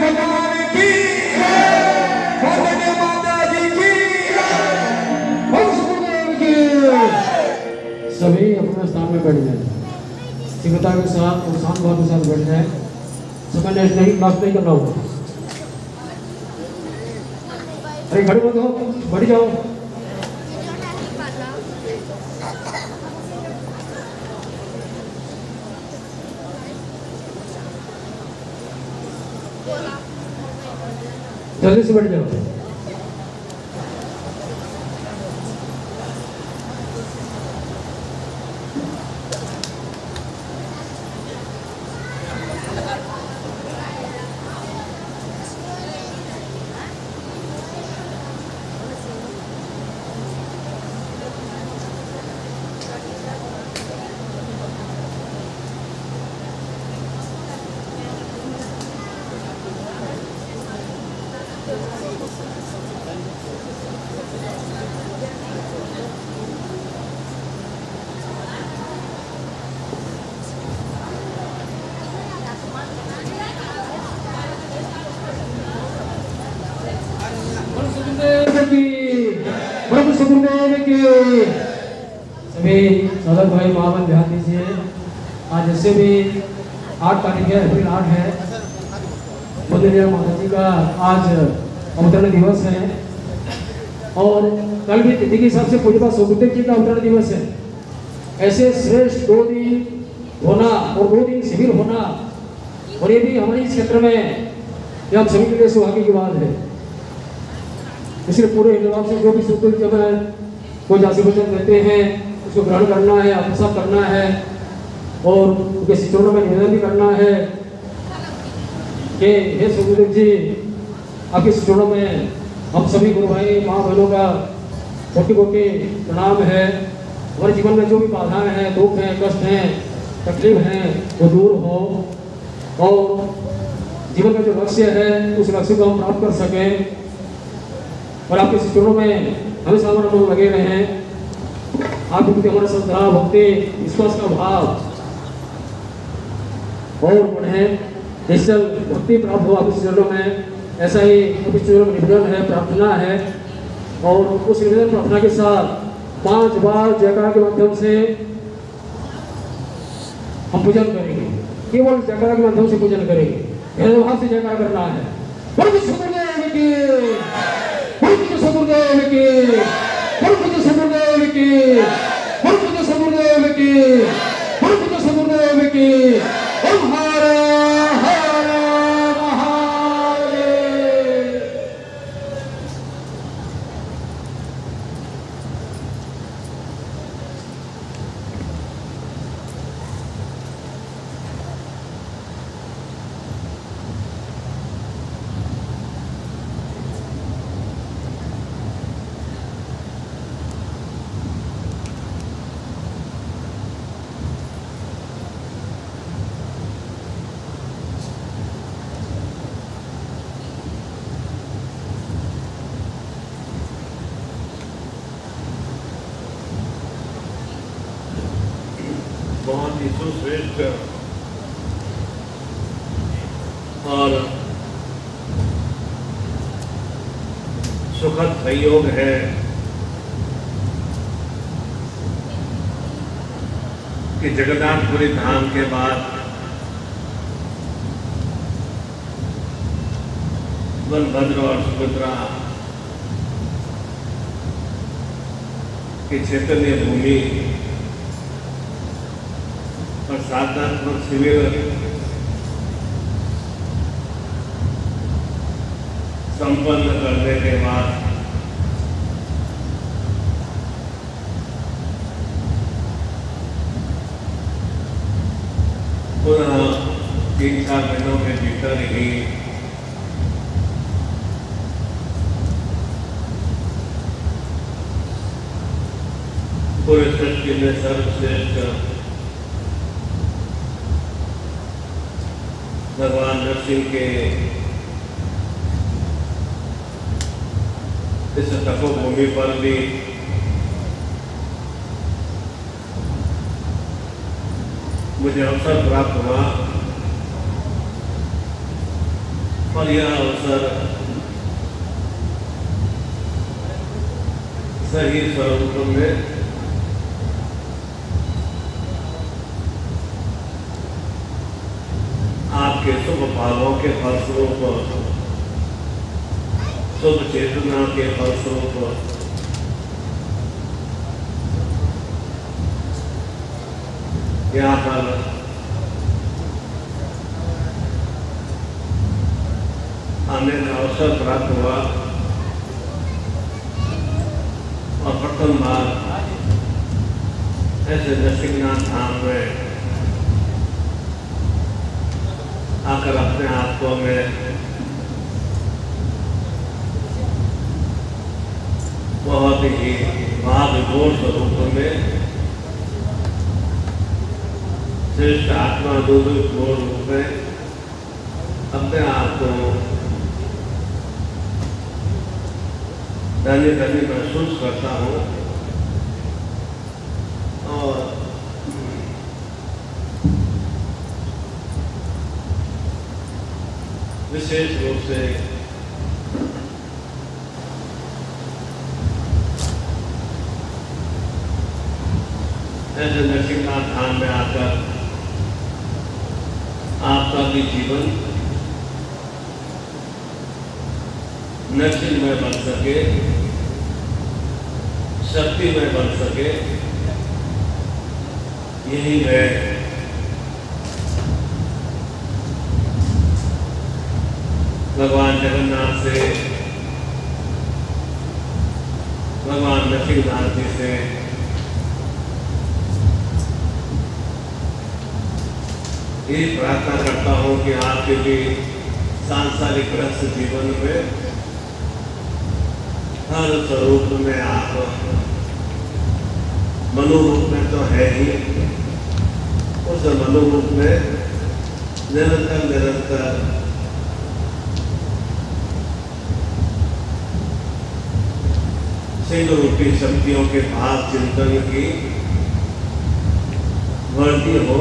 भगवान की माता जी की सभी अपने स्थान में बैठ जाए, शीघ्रता के साथ और शांत भाव के साथ बैठ जाए। समय नेक्स्ट नहीं लास्ट नहीं करना होगा। अरे खड़े मत हो, बढ़ जाओ। जल्दी से बैठ जाओ। सभी साधक भाई महावन ध्यान दीजिए। आज जैसे भी 8 तारीख है, अप्रैल 8 है, बुद्धदेव माता जी का आज अवतरण दिवस है और कल भी तिथि के हिसाब से पूज्यपाद सुखदेव जी का अवतरण दिवस है। ऐसे श्रेष्ठ 2 दिन होना और 2 दिन शिविर होना, और ये भी हमारे क्षेत्र में ये हम सभी के लिए सौभाग्य की बात है। इसलिए पूरे हिंदुस्तान से जो भी सुखदेव जब कोई जाति वचन देते हैं उसको ग्रहण करना है, आत्मसात करना है और उनके शिष्यों में निवेदन भी करना है कि हे सुखदेव जी, आपके शिष्यों में हम सभी गुरु भाई माँ बहनों का कोटि कोटि प्रणाम है। हमारे जीवन में जो भी बाधाएं हैं, दुख हैं, कष्ट हैं, तकलीफ हैं, वो दूर हो और जीवन का जो लक्ष्य है उस लक्ष्य को हम प्राप्त कर सकें और आपके शिष्यों में हमेशा हमारा मन लगे रहे। आपके प्रति हमारा श्रद्धा, भक्ति, विश्वास का भाव और उन्हें निश्चल भक्ति प्राप्त हो आपके चरणों में। ऐसा ही आपके चरणों में निवेदन है, प्रार्थना है और उस निवेदन प्रार्थना के साथ 5 बार जयकार के माध्यम से हम पूजन करेंगे। केवल जयकार के माध्यम से पूजन करेंगे, भेदभाव से जयकार करना है। बोलो सदगुरुदेव की, बोलो सदगुरुदेव की, बोलो सदगुरुदेव की, बोलो सदगुरुदेव की, बोलो सदगुरुदेव की। ओम हर हर महादेव। बहुत ही सुश्रेष्ठ और सुखद संयोग है कि जगन्नाथपुरी धाम के बाद बलभद्र और सुभद्रा की चैतन्य भूमि और साधनात्मक शिविर संपन्न करने के बाद पुनः 3-4 महीनों के भीतर ही पूरे सृष्टि में सर्वश्रेष्ठ भगवान नरसिंह के इस तपोभूमि पर भी मुझे अवसर प्राप्त हुआ और यह अवसर सही स्वरूप में आपके शुभ भावों के फलस्वरूप, शुभ चेतना के फलस्वरूप यहाँ पर आने का अवसर प्राप्त हुआ और प्रथम बार ऐसे नरसिंहनाथ धाम में आकर अपने आप को मैं बहुत ही महाविभोर स्वरूप में श्रेष्ठ आत्मा रूप में अपने आप को धन्य धन्य महसूस करता हूँ और विशेष रूप से ऐसे नरसिंहनाथ धाम में आकर आपका भी जीवन नरसिंहमय बन सके, शक्तिमय बन सके, यही मैं भगवान जगन्नाथ से, भगवान नरसिंहनाथ जी से यही प्रार्थना करता हूँ कि आपके भी सांसारिक ग्रस्त जीवन में हर स्वरूप में आप मनोरूप में तो है ही, उस मनोरूप में निरंतर निरंतर सिंह रूपी शक्तियों के भाव चिंतन की वृद्धि हो,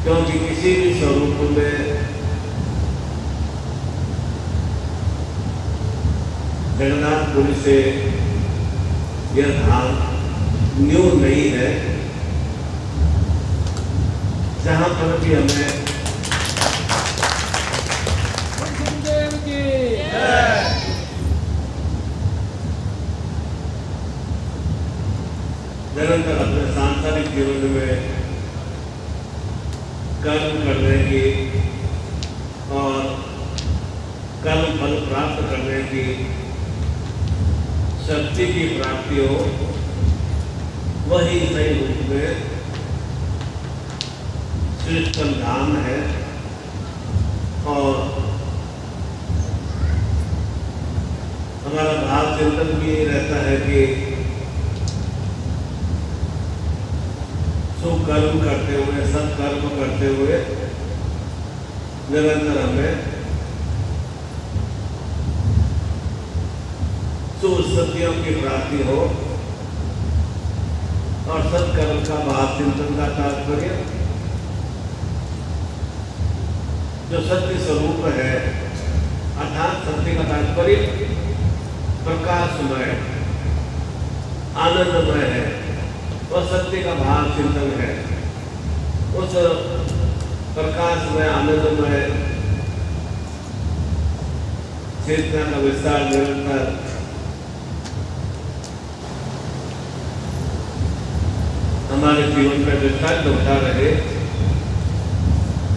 क्योंकि किसी भी स्वरूप में जगन्नाथपुरी से यह धाम न्यू नहीं है, जहां पर भी हमें निरंतर अपने सांसारिक जीवन में कर्म करने की और कर्म फल प्राप्त करने की शक्ति की प्राप्ति हो, वही सही रूप में श्रेष्ठतम धाम है। और हमारा भाव चिंतन भी रहता है कि कर्म करते हुए, सत्कर्म करते हुए निरंतर हमें सुस्थितियों की प्राप्ति हो। और सत्कर्म का भाव चिंतन का तात्पर्य जो सत्य स्वरूप है, अर्थात सत्य का तात्पर्य प्रकाशमय, आनंदमय है, वह सत्य का भाव चिंतन है। उस प्रकाश में, आनंदमय चेतना का विस्तार निरंतर हमारे जीवन में विस्तार होता रहे,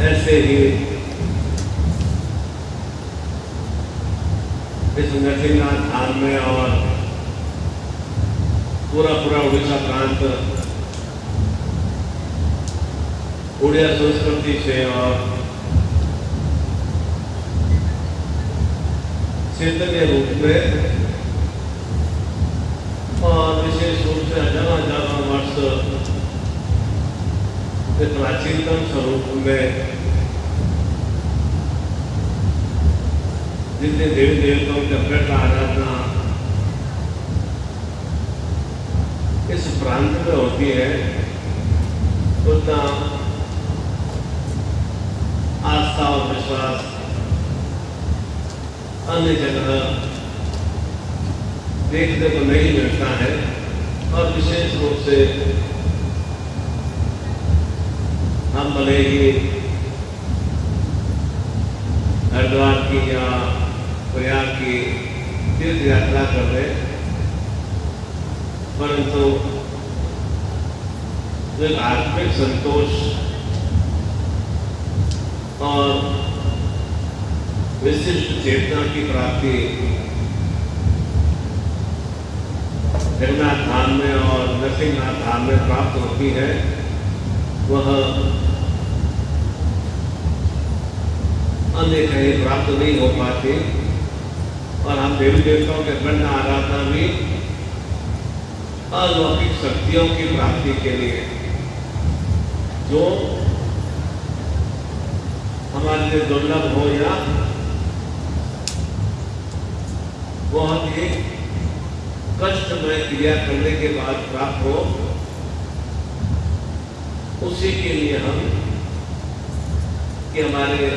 ऐसे ही इस नरसिंहनाथ धाम में और पूरा उड़ीसा प्रांत उड़िया संस्कृति से और चैतन्य रूप में और विशेष रूप से हजारों वर्ष प्राचीनतम स्वरूप में जितने देवी देवताओं के अवगत आराधना इस प्रांत में होती है, उतना आस्था और विश्वास अन्य जगह देखने को नहीं मिलता है। और विशेष रूप से हम भले ही हरिद्वार की या प्रयाग की तीर्थ यात्रा कर रहे, परंतु एक आत्मिक संतोष और विशिष्ट चेतना की प्राप्ति जगन्नाथ धाम में और नरसिंहनाथ धाम में प्राप्त होती है, वह अन्य कहीं प्राप्त नहीं हो पाती। और हम देवी देवताओं के अखंड आराधना भी अलौकिक शक्तियों की प्राप्ति के लिए, जो हमारे लिए दुर्लभ हो या बहुत ही कष्टमय क्रिया करने के बाद प्राप्त हो, उसी के लिए हम कि हमारे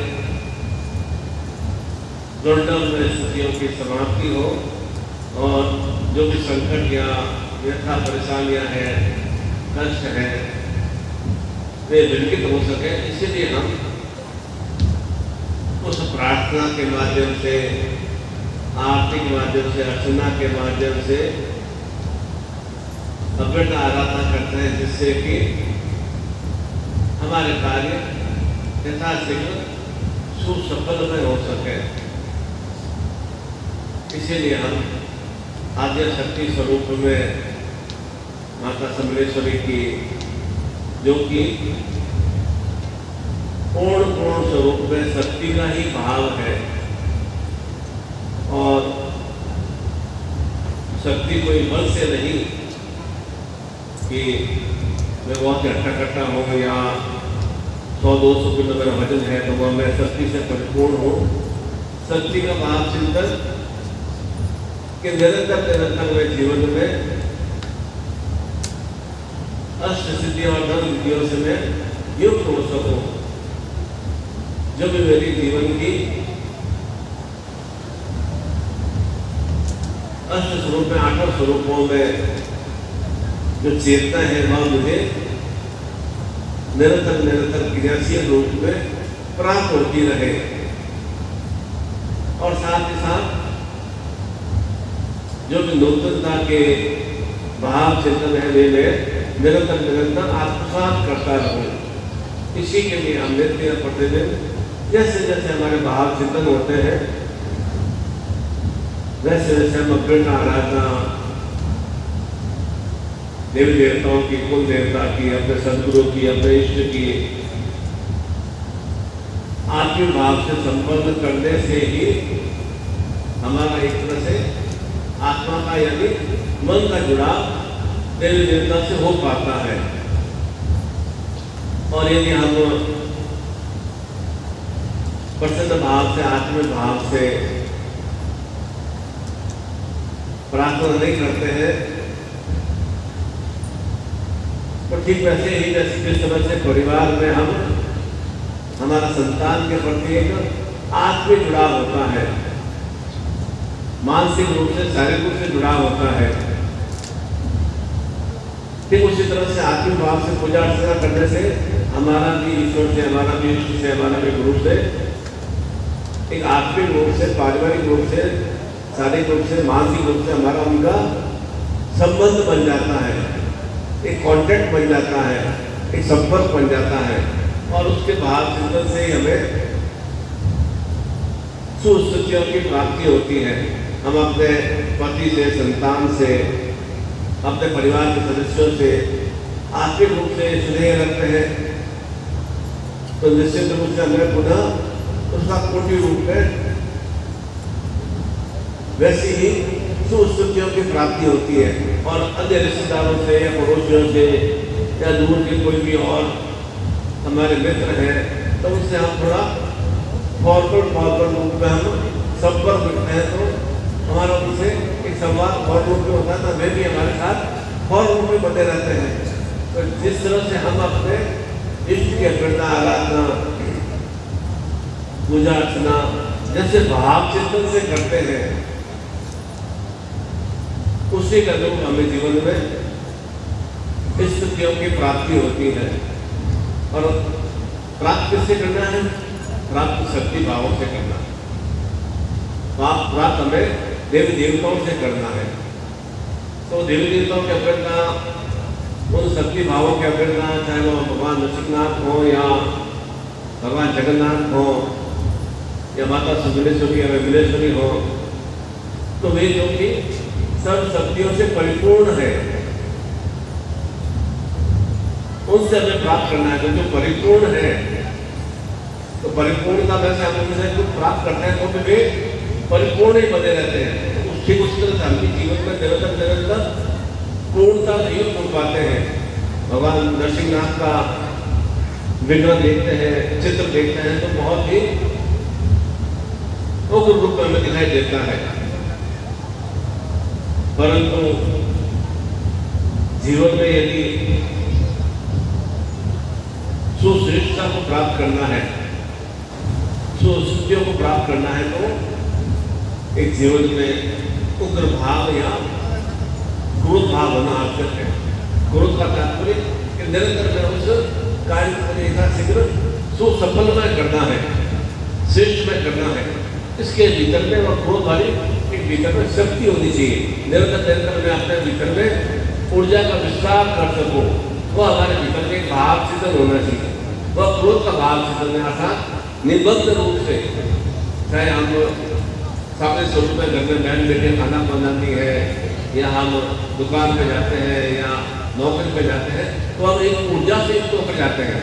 दुर्लभ स्थितियों की समाप्ति हो और जो भी संकट या व्यथा परेशानियां हैं, कष्ट है, वे विलकित हो सके। इसीलिए हम उस प्रार्थना के माध्यम से, आरती के माध्यम से, अर्चना के माध्यम से अखंड आराधना करते हैं, जिससे कि हमारे कार्य यथाशीघ्र सुसफल में हो सके। इसीलिए हम आद्य शक्ति स्वरूप में माता समलेश्वरी की, जो कि पूर्ण स्वरूप में शक्ति का ही भाव है, और शक्ति कोई बल से नहीं कि मैं बहुत हट्टा हूँ या 100-200 किलो मेरा वजन है तो वह मैं शक्ति से परिपूर्ण हूँ। शक्ति का भाव चिंतन कि निरंतर मैं जीवन में अष्ट सिद्धियों और धर्म विधियों से मैं युक्त हो सकूं। जो भी मेरी जीवन की अष्ट स्वरूप में, 8 स्वरूपों में जो चेतना है, वह मुझे निरंतर क्रियाशील रूप में प्राप्त होती रहे। और साथ ही साथ जो भी नूतनता के भाव चिंतन है, वे मैं निरंतर आत्मसात करता रहूं। इसी के लिए हम नित्य प्रतिदिन जैसे जैसे हमारे भाव चिंतन होते हैं, वैसे वैसे हम अखंड आराधना देवी देवताओं की, कुल देवता की, अपने सदगुरु की, अपने इष्ट की आत्मिक भाव से संपन्न करने से ही हमारा एक तरह से आत्मा का यानी मन का जुड़ाव देवी देवता से हो पाता है। और यदि हम प्रसन्न भाव से, आत्मिक भाव से प्रार्थना नहीं करते हैं, तो ठीक वैसे ही जैसे जिस समय से परिवार में हम हमारा संतान के प्रति एक आत्मिक जुड़ाव होता है, मानसिक रूप से, शारीरिक रूप से जुड़ाव होता है, ठीक उसी तरह से आत्मिक भाव से पूजा अर्चना करने से हमारा भी ईश्वर से, हमारा भी इष्ट से, हमारा भी गुरु से एक आत्मिक रूप से, पारिवारिक रूप से, शारीरिक रूप से, मानसिक रूप से हमारा उनका संबंध बन जाता है, एक कांटेक्ट बन जाता है, एक संपर्क बन जाता है। और उसके भाव चिंतन से ही हमें सुस्थितियों की प्राप्ति होती है। हम अपने पति से, संतान से, अपने परिवार के सदस्यों से आर्थिक रूप से स्नेह रखते हैं, तो निश्चित रूप से हमें पुनः उसका कोटि रूप में वैसी ही सुस्थितियों की प्राप्ति होती है। और अन्य रिश्तेदारों से या पड़ोसियों से या दूर के कोई भी और हमारे मित्र हैं, तो उससे हम थोड़ा फॉरवर्ड रूप में हम संपर्क रखते हैं, तो हमारा उनसे एक संवाद फॉरवर्ड रूप में होता है, तो वे भी हमारे साथ फॉरवर्ड रूप में बने रहते हैं। तो जिस तरह से हम अपने इष्ट की अखंड आराधना पूजा अर्चना जैसे भाव चिंतन से करते हैं, उसी का जो हमें जीवन में स्थितियों की प्राप्ति होती है। और प्राप्त किससे करना है? प्राप्त शक्ति भावों से करना है। प्राप्त हमें देवी देवताओं से करना है। तो देवी देवताओं की अभ्यर्थना, उन शक्ति भावों की अभ्यर्थना, चाहे वो भगवान नरसिंहनाथ हो या भगवान जगन्नाथ हो या माता सुंदरेश्वरी या विमलेश्वरी हो, तो वे जो कि सब शक्तियों से परिपूर्ण है, उनसे हमें प्राप्त करना है। जो परिपूर्ण है, तो परिपूर्णता में से हम उनसे कुछ प्राप्त करते हैं तो वे परिपूर्ण ही बने रहते हैं। ठीक उसी तरह से हम जीवन में निरंतर पूर्णता नहीं हो पाते हैं। भगवान नरसिंहनाथ का विग्रह देखते हैं, चित्र देखते हैं, तो बहुत ही उग्र रूप में हमें दिखाई देता है। परंतु जीवन में यदि सुश्रेष्ठता को प्राप्त करना है, सुस्थितियों को प्राप्त करना है, तो एक जीवन में उग्र भाव या क्रोध भाव होना आवश्यक है। क्रोध का तात्पर्य कि निरंतर में उस कार्य को यथाशीघ्र सुसफलमय करना है, श्रेष्ठ में करना है। इसके भीतर में वह क्रोध वाली एक भीतर में शक्ति होनी चाहिए। निरंतर में अपने भीतर में ऊर्जा का विस्तार कर सकूं, वह हमारे भीतर में एक भाव चिंतन होना चाहिए। वह क्रोध का भाव चिंतन में अर्थात निबद्ध रूप से, चाहे हम सामने स्वरूप में घर में बैठ बैठे खाना बनाती है, या हम दुकान पे जाते हैं या नौकरी पे जाते हैं, तो हम एक ऊर्जा से युक्त होकर जाते हैं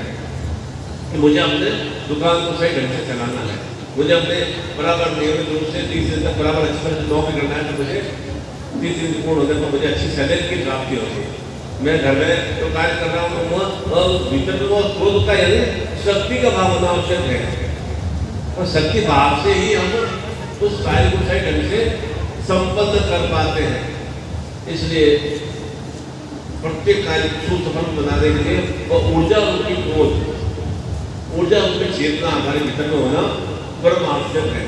कि मुझे अपने दुकान को सही ढंग से चलाना है, मुझे अपने बराबर नियमित रूप से 30 दिन तक बराबर अच्छी तरह से नौकरी करना है, तो मुझे 30 दिन पूर्ण होने पर मुझे अच्छी सैलरी की प्राप्ति होती है। मैं घर में जो कार्य कर रहा हूँ वह भीतर में वो क्रोध का यानी शक्ति का भाव होना आवश्यक है, और शक्ति भाव से ही हम उस कार्य को सही ढंग से संपन्न कर पाते हैं। इसलिए प्रत्येक कार्य को सुसफल बनाने के लिए वह ऊर्जा रूपी क्रोध, ऊर्जा रूपी चेतना हमारे भीतर में होना परम आवश्यक है।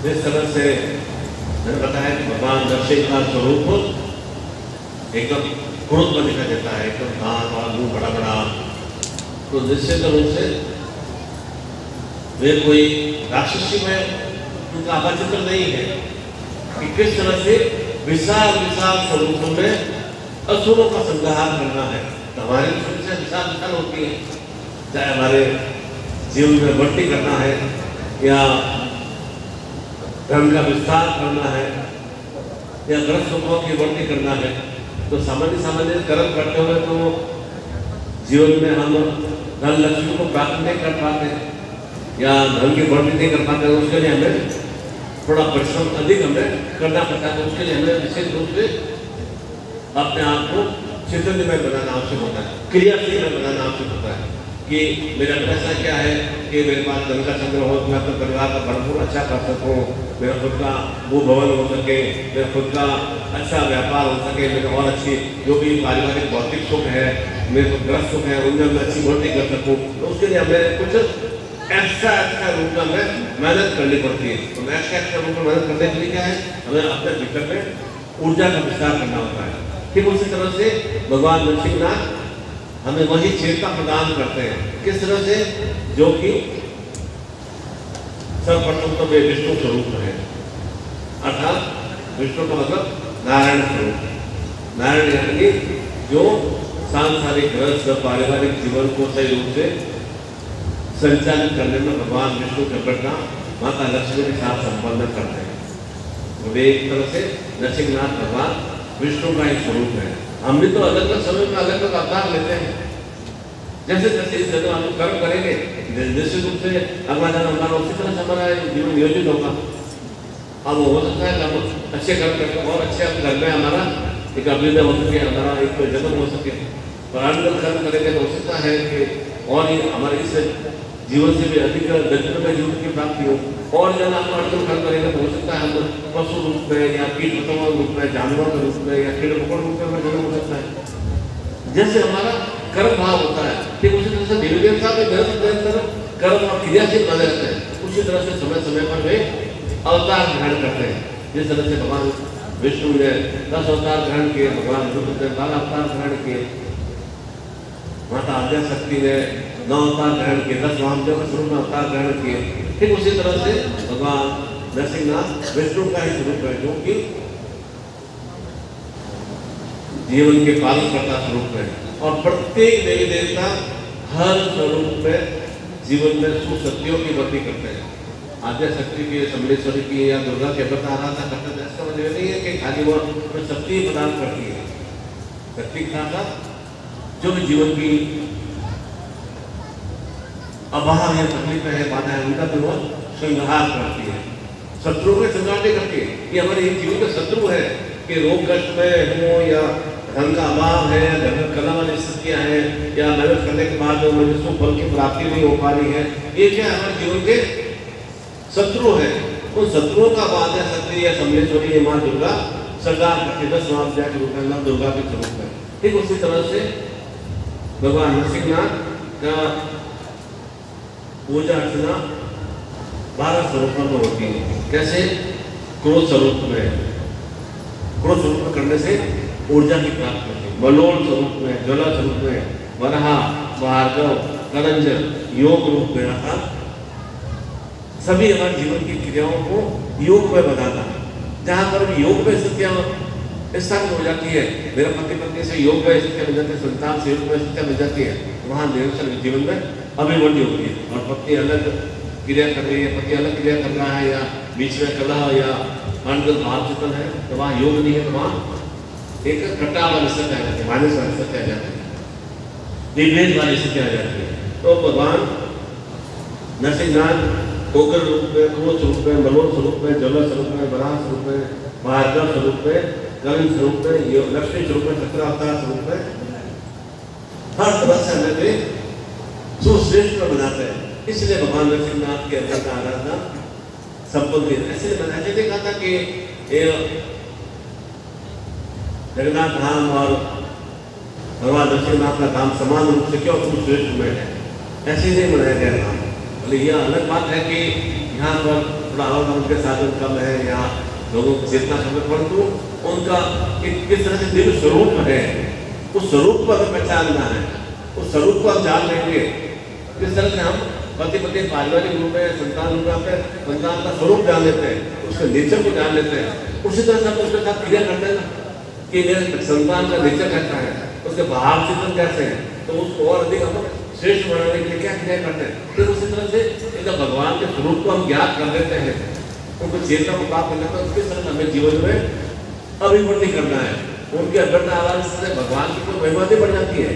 जिस तरह से मैंने बताया कि भगवान नरसिंह का स्वरूप एकदम क्रोध में दिखाई देता है, एकदम दांत और मुंह बड़ा बड़ा, तो निश्चित रूप से वे कोई राक्षसी में उनका आभाचित्र नहीं है कि किस तरह से विशाल विशाल स्वरूपों में असुरों का संहार करना है। तो हमारी समस्या विशाल विशाल होती है, चाहे हमारे जीवन में बढ़ती करना है या धर्म का विस्तार करना है या ग्रस्त सुखों की बढ़ती करना है, तो सामान्य कर्म करते हुए तो जीवन में हम धन लक्ष्मी को प्राप्त नहीं कर पाते या धन की बढ़ती नहीं कर पाते, उसके लिए हमें थोड़ा परिश्रम अधिक हमें करना पड़ता है। तो उसके लिए हमें विशेष रूप से अपने आप को चैतन्यमय बनाना आवश्यक होता है, क्रियाशील बनाना आवश्यक होता है कि मेरा पैसा क्या है कि मेरे पास धन का संग्रह हो, मैं अपने परिवार का भरपूर अच्छा कर सकूँ, मेरा खुद का वो भवन हो सके, मेरा खुद का अच्छा व्यापार हो सके, मेरे और अच्छी जो भी पारिवारिक भौतिक सुख है, मेरे को ग्रस्त सुख है, उनमें मैं अच्छी बढ़ती कर सकूँ। तो उसके लिए हमें कुछ एक्स्ट्रा रूप में हमें मेहनत करनी पड़ती है। तो एक्स्ट्रा रूप में मेहनत करने के लिए क्या है, हमें अपने भीतर में ऊर्जा का विस्तार करना होता है। ठीक उसी तरह से भगवान नरसिंहनाथ हमें वही चेतना प्रदान करते हैं। किस तरह से, जो कि सर्वप्रथम तो वे विष्णु स्वरूप है, अर्थात विष्णु का मतलब नारायण स्वरूप है। नारायण यानी जो सांसारिक ग्रस्त पारिवारिक जीवन को सही रूप से संचालित करने में भगवान विष्णु की घटना माता लक्ष्मी के साथ संपन्न करते हैं। वे एक तरह से नरसिंहनाथ भगवान विष्णु का एक स्वरूप है। हम भी तो अलग अलग समय में अलग अलग अवतार लेते हैं। जैसे जैसे इस जगह हम कर्म करेंगे, निश्चित रूप से अगला जन्म हमारा उसी तरह से हमारा जीवन नियोजित होगा। अब हो सकता है कि हम अच्छे कर्म करके और अच्छे घर में हमारा एक अभ्युदय हो सके, हमारा एक जन्म हो सके। प्राणगल कर्म करेंगे तो हो सकता है कि और ये हमारे इस जीवन से भी अधिक दरिद्र में जीवन की प्राप्ति हो। और जब आप प्राणगल कर्म करेंगे तो हो सकता है हम पशु रूप में या कीट पतंगों रूप में, जानवरों के रूप में या कीड़े मकोड़ों रूप में जन्म हो सकता है। जैसे हमारा कर्म भाव होता है ठीक उसी तरह से देवी देवता भी निरंतर कर्म और क्रियाशील बने रहते हैं। उसी तरह से समय समय पर वे अवतार ग्रहण करते हैं। जिस तरह से भगवान विष्णु ने 10 अवतार ग्रहण किए, भगवान रुद्र ने 12 अवतार ग्रहण किए, माता आद्या शक्ति ने 9 अवतार ग्रहण किए, 10 वामदेव के स्वरूप में अवतार ग्रहण किए। ठीक उसी तरह से भगवान नरसिंहनाथ विष्णु का ही स्वरूप है जो कि जीवन के पालन करता स्वरूप है। और प्रत्येक देवी देवता हर स्वरूप में जीवन में सुशक्तियों की वृद्धि करते हैं। आद्या शक्ति की, समलेश्वरी की या दुर्गा के व्रत आराधना करते हैं। इसका मतलब नहीं है कि खाली वो शक्ति प्रदान करती है। शक्ति के साथ जो भी जीवन की अभाव है, तकलीफ है, बाधा है, उनका भी वो संहार करती है। शत्रु के संहार नहीं करती है। ये हमारे जीवन के शत्रु है कि रोग कष्ट में हो या धन का अभाव है, धन कला वाली स्थितियाँ हैं या मेहनत करने के बाद मुझे सुख फल की प्राप्ति नहीं हो पा रही है, ये क्या हमारे जीवन के शत्रु है। उन शत्रुओं का बाधा शक्ति या समलेश्वरी माँ दुर्गा सरदार करती 10 वामदेव के रूप में माँ दुर्गा के स्वरूप में। ठीक उसी तरह से भगवान नरसिंहनाथ का पूजा अर्चना 12 स्वरूपों में होती है। कैसे? क्रोध स्वरूप में, क्रोध स्वरूप में करने से ऊर्जा की प्राप्ति होती है। मलोल स्वरूप में, ज्वला स्वरूप में, वराहा, भार्गव, करंज, योग रूप में अर्थात सभी हमारे जीवन की क्रियाओं को योग में बताता है। जहाँ पर योग में स्थितियाँ स्थापित हो जाती है, मेरा पति पत्नी से योग में स्थितियाँ मिल जाती है, संतान से योग में स्थितियाँ मिल जाती है, वहाँ निरंतर जीवन में अभिवृद्धि होती है। और पत्नी अलग क्रिया कर रही है, पति अलग क्रिया कर रहा है, या बीच में कलह या प्राणगल भाव चिंतन है, तो वहाँ योग नहीं है, तो वहाँ एक कटा वाली स्थिति आ जाती है, माइनस वाली स्थिति आ जाती है, विभेद वाली स्थिति आ जाती है। तो भगवान नरसिंहनाथ उग्र रूप में, क्रोध स्वरूप में, मलोल स्वरूप में, ज्वला स्वरूप में, वराह स्वरूप में, भार्गव स्वरूप में, गगन स्वरूप में, लक्ष्मी स्वरूप में, चक्रावतार स्वरूप में हर तरह से हमें सुश्रेष्ठ बनाते हैं। इसलिए भगवान नरसिंहनाथ के अंदर का आराधना संपन्न है। ऐसे मैंने देखा था कि जगन्नाथ धाम और भगवान नरसिंहनाथ का धाम समान रूप से क्यों सुश्रेष्ठ में है, ऐसे ही नहीं बनाया गया धाम। यह अलग बात है कि यहाँ पर थोड़ा और उनके साधन कम है या लोगों को चेतना कम है, परंतु उनका किस तरह से दिव्य स्वरूप है, उस स्वरूप को हमें पहचानना है। उस स्वरूप को हम जान लेंगे किस तरह से हम पति पत्नी पारिवारिक रूप में संतान रूप में संतान का स्वरूप जान लेते हैं, उसके नेचर को जान लेते हैं। उसी तरह से हम उसके साथ क्रिया करते हैं ना कि मेरे संतान का नेचर कैसा है, उसके भाव चिंतन कैसे हैं, तो उसको और अधिक हम श्रेष्ठ बनाने के लिए क्या क्रिया करते हैं। फिर उसी तरह से जब भगवान के स्वरूप को हम ज्ञात कर लेते हैं, उनको चेतना को प्राप्त कर लेते हैं, उसके तरह हमें जीवन में अभिवृद्धि करना है। उनकी अग्रता आवाज से भगवान की तो महिमा भी बढ़ जाती है,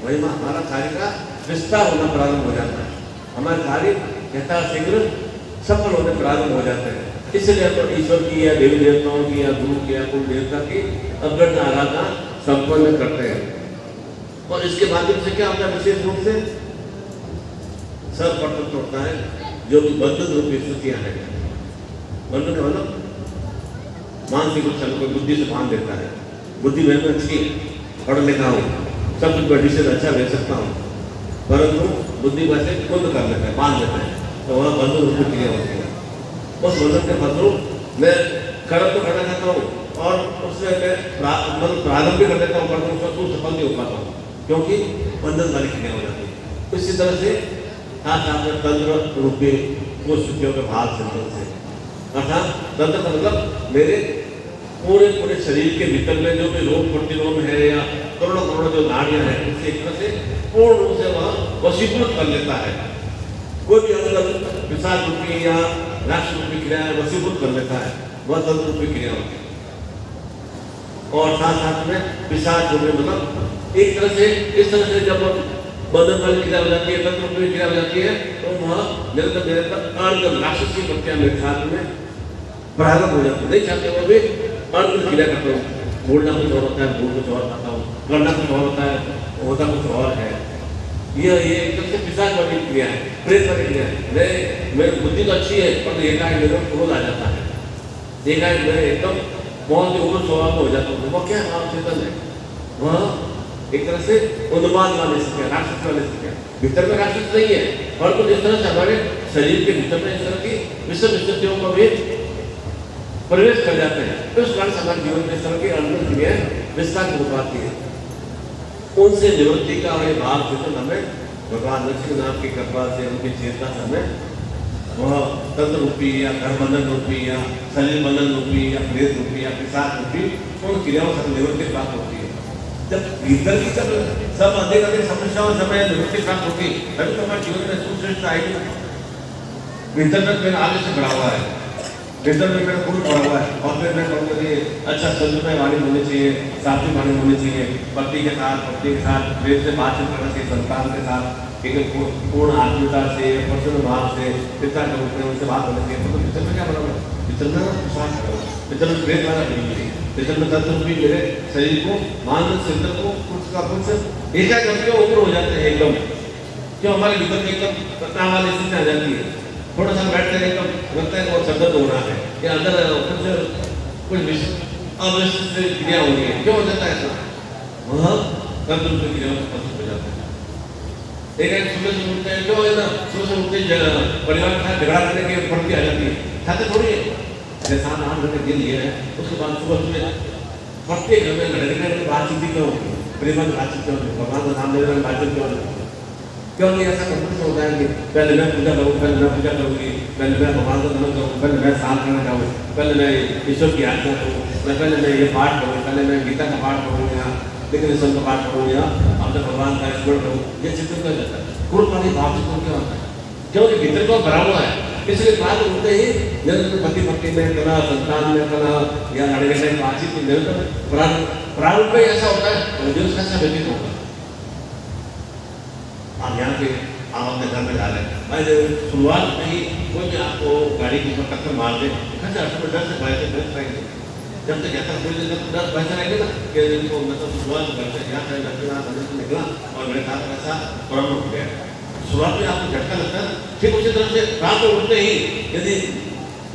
महिमा हमारा कार्य का विस्तार होना प्रारंभ हो जाता है, हमारे कार्य यथा शीघ्र सफल होने प्रारंभ हो जाते हैं। इसलिए हम ईश्वर की या देवी देवताओं की या गुरु की या कुल देवता की अग्रता आराधना संपन्न करते हैं। और इसके माध्यम से क्या होता है, विशेष रूप से सब प्रकट होता है जो कि बंधन रूप स्थितियां हैं। बंधन का मतलब मानसिक रूप से कोई बुद्धि से बांध देता है, बुद्धि में अच्छी पढ़ लिखा हूँ, सब कुछ बड़ी से अच्छा ले सकता हूँ, परंतु बुद्धि वैसे कुंद कर लेता है, बांध देता है, तो वह बंधन रूप क्रिया होती है। उस बंधन के फलस्वरूप मैं कर्म तो करना चाहता हूँ और उसमें मैं प्रारंभ भी कर देता हूँ, परंतु उसका सफल नहीं हो पाता हूँ क्योंकि बंधन वाली क्रिया हो जाती है। इसी तरह से साथ साथ में तंत्र रूपी वो स्थितियों के भाव चिंतन से, अर्थात तंत्र का मतलब मेरे पूरे शरीर के भीतर में जो भी रोग प्रतिरोध है या करोड़ों जो नाड़ियाँ हैं, उससे एक तरह से पूर्ण रूप से वह वशीभूत कर लेता है। कोई भी अलग विषाद रूपी या राष्ट्र रूपी क्रिया वशीभूत कर लेता है, वह तंत्र रूपी क्रिया होती है। और साथ साथ में विषाद रूपी मतलब एक तरह से इस तरह से जब बंधन वाली क्रिया हो जाती है, तंत्र रूपी क्रिया हो जाती है, तो वह निरंतर अर्ध राक्षसी प्रक्रिया में ख्याल में प्रारंभ हो जाती है। नहीं चाहते वो भी अर्ध क्रिया करता हूँ, बोलना कुछ और होता है, बोल कुछ और खाता हूँ, करना कुछ और होता है, होता कुछ और है। ये एकदम से पिशाच वाली क्रिया है, प्रेत वाली क्रिया है। मेरी बुद्धि तो अच्छी है पर एकाएक मेरे को क्रोध आ जाता है, एकाएक मेरे एकदम बहुत ही उग्र स्वभाव हो जाता है। वो क्या भाव चेतन है, वह एक तरह से उन्माद वाले से राक्षस वाले से भीतर में राक्षस नहीं है, और तो जिस तरह से हमारे शरीर के भीतर में इस तरह की विषम स्थितियों को भी प्रवेश कर जाते हैं, तो उस कारण से हमारे जीवन में इस तरह की अंदर क्रियाएं विस्तार हो पाती है। उनसे निवृत्ति का ये भाव चेतन हमें भगवान नरसिंहनाथ की कृपा से, उनकी चेतना से हमें वह तंत्र रूपी या धर्मबंधन रूपी या शरीर बंधन रूपी या प्रेत रूपी या पिशाच रूपी उन क्रियाओं से निवृत्ति प्राप्त होती है। जब भीतर की सब अधिक अधिक समस्याओं से हमें निवृत्ति प्राप्त होगी तभी तो हमारे जीवन में सुश्रेष्ठ आएगी। भीतर में मेरा आगे से बढ़ा हुआ है, भीतर में मेरा खून पड़ा हुआ है, और फिर मैं कहूँगा कि अच्छा संयममय वाणी होनी चाहिए, सात्विक वाणी होनी चाहिए, पति के साथ प्रेम से बातचीत करना चाहिए, संतान के साथ एक पूर्ण आत्मीयता से, प्रसन्न भाव से, पिता के रूप में उनसे बात होनी चाहिए। तो भीतर में क्या बना हुआ है, भीतर में विश्वास करो, भीतर में प्रेम वाला नहीं चाहिए, भीतर में तत्व भी मेरे शरीर को मानसिक चिंतन को कुछ का कुछ एकाएक करके ऊपर हो जाते हैं एकदम, क्यों हमारे भीतर में एकदम तनाव वाली स्थिति आ जाती है। थोड़ा सा बैठते हैं एकदम लगता है वो शब्द हो रहा है या अंदर कुछ अवश्य क्रिया हो रही है, क्यों हो जाता है ऐसा, वह तब उनकी क्रियाओं से पसंद हो जाता है। एक सुबह से उठते हैं, क्यों है ना, सुबह से उठते परिवार के साथ झगड़ा करने की प्रवृत्ति आ जाती है, खाते थोड़ी है जैसा 8 घंटे दिन लिए है, उसके बाद सुबह प्रत्येक घर में लड़ने की बातचीत क्यों होती है, प्रेम की बातचीत क्यों होती है, भगवान का नाम लेने की बातचीत क्यों होती है, क्यों नहीं ऐसा कंपनी से होता है कि पहले मैं पूजा करूँ, पहले मैं पूजा करूँगी, पहले मैं भगवान का नमन करूँ, पहले मैं स्नान करना चाहूँ, पहले मैं ईश्वर की आज्ञा करूँ, पहले मैं ये पाठ करूँ, पहले मैं गीता का पाठ करूँगी, यहाँ लेकिन ईश्वर का पाठ करूँगी, यहाँ अपने भगवान का स्मरण करूँ, ये चिंतन कर जाता है। कुल पानी भाव चिंतन क्या होता है, क्योंकि भीतर को भरा हुआ है, इसलिए बात होते ही निरंतर पति पत्नी में कला, संतान में कला या लड़ने की बातचीत में निरंतर प्रारूप में ऐसा होता है, जो उसका ऐसा व्यतीत होगा। आप यहाँ पे आप अपने घर में डालें, भाई शुरुआत में ही कोई भी आपको गाड़ी के ऊपर टक्कर मार दे, डर से भय से ग्रस्त रहेंगे। जब तक ऐसा कोई डर भय से रहेंगे ना कि इनको मतलब शुरुआत करते हैं, यहाँ से निकला और मेरे साथ ऐसा प्रॉब्लम हो गया। शुरुआत में आपको झटका लगता है, ठीक उसी तरह से रात को उठते ही यदि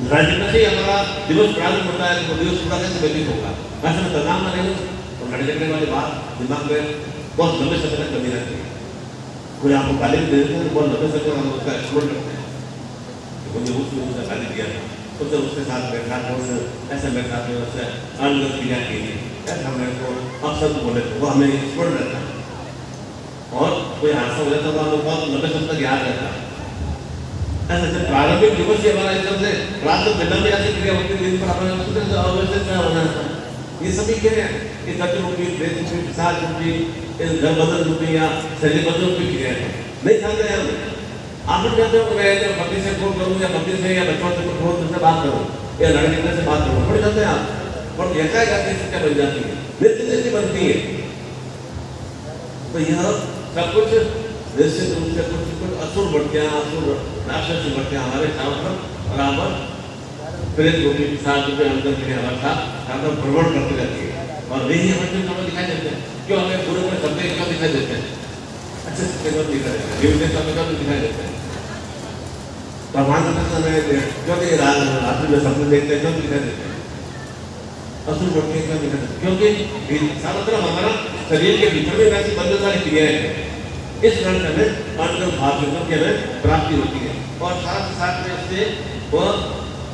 राजनीति से हमारा दिवस प्रारंभ होता है तो दिवस पूरा कैसे व्यतीत होगा, ऐसे में तनाव न रहेंगे तो लड़ने लगने वाली बात दिमाग में बहुत लंबे समय तक बनी रहती है। कोई आपको गाली भी दे देते हैं, बहुत लंबे समय हम उसका एक्सप्लोर करते हैं, मुझे उसने गाली दिया था, उसने उसके साथ बैठा था, ऐसे बैठा था, उससे अनगत क्रिया की ऐसा मेरे को अक्सर बोले थे, वो हमें स्मरण रहता है, और कोई हादसा हो जाता तो हमें बहुत लंबे समय तक याद रहता है। ऐसा जब प्रारंभिक दिवस ही हमारा एकदम से रात को जन्म में ऐसी क्रिया होती है, दिन पर हमें अवश्य होना था। ये सभी क्रिया ये तत्व रूपी, प्रेत रूपी, पिशाच रूपी, घर बदल रूपी या शरीर बदल रूपी क्रिया है, नहीं जानते हैं हम। आप लोग जानते हो मैं पति से क्रोध करूँ या पति से या बच्चों से क्रोध से बात करूँ या लड़के से बात करूँ, थोड़ी जानते हैं आप, और ऐसा क्या बन जाती है, नित्य नित्य बनती है। तो यह सब कुछ निश्चित रूप से कुछ असुर बढ़तियाँ, असुर राक्षस बढ़तियाँ हमारे चारों तरफ बराबर प्रेत रूपी, पिशाच रूपी अंदर की अवस्था हम भ्रमण करती रहती है, और वही हमें दिखाई देते हैं। क्यों हमें पूरे पूरे शब्द क्यों दिखाई देते हैं, अच्छे से क्यों दिखाई देते हैं, जीवन शब्द क्यों दिखाई देते हैं, भगवान का समय क्यों नहीं रात्रि में सपने देखते हैं, क्यों दिखाई देते हैं, असुर बढ़ते क्यों दिखाई देते हैं, क्योंकि सारा तरफ हमारा शरीर के भीतर में वैसी बंधन वाली क्रियाएं हैं, इस कारण से हमें अंतर भाव की हमें प्राप्ति होती है। और साथ साथ में इससे वह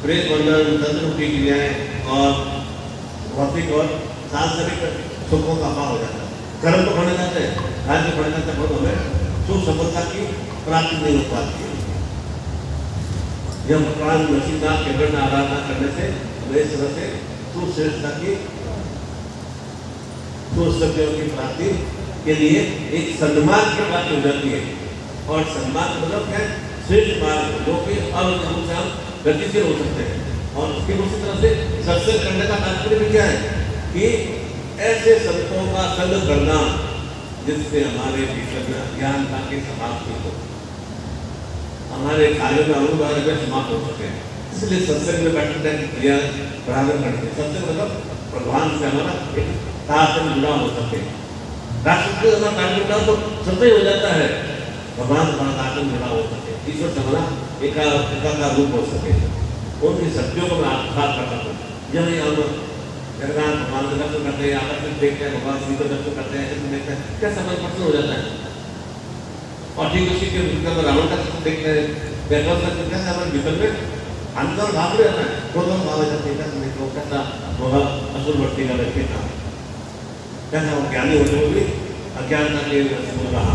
प्रेत बंधन, तंत्र रूपी क्रियाएं और भौतिक और सांसारिक सुखों का अभाव हो जाता है। कर्म तो बढ़ने जाते हैं, राज्य बढ़ने जाते हैं, बहुत हमें सुख सफलता की प्राप्ति नहीं हो पाती है। जब भगवान नरसिंहनाथ के गण आराधना करने से हमें इस तरह से सुश्रेष्ठता की की प्राप्ति के लिए एक सन्मान की प्राप्ति हो जाती है। और सम्मान मतलब क्या, श्रेष्ठ मार्ग जो कि अब हम गतिशील हो सकते हैं। और उसके उसी तरह से सत्संग करने का तात्पर्य भी क्या है कि ऐसे संतों का संग करना जिससे हमारे भीतर में अज्ञानता की समाप्ति हो, हमारे कार्यों में अनुवाद में समाप्त हो सके। इसलिए सत्संग में बैठने की क्रिया प्रारंभ करते हैं। सत्संग मतलब भगवान से हमारा एक तारतम्य जुड़ा हो सके। राष्ट्र हमारा कार्यक्रम तो सत्य हो जाता है, भगवान हमारा कार्यक्रम जुड़ा हो सके, ईश्वर से हमारा एकाकार रूप हो सके, उनकी शक्तियों को मैं आत्मसात करता हूँ। जब हम जगन्नाथ भगवान का दर्शन करते हैं, आपस में देखते हैं, भगवान श्री का दर्शन करते हैं, ऐसे देखते हैं, क्या समय प्रसन्न हो जाता है। और ठीक उसी के विरुद्ध रावण का दर्शन देखते हैं, कैसा हमारे भीतर में अंतर भाव रहता है, क्रोध भाव जाते हैं, कैसा वह असुर भक्ति का व्यक्ति था, कैसा वो ज्ञानी होते हुए भी अज्ञानता के बोल रहा।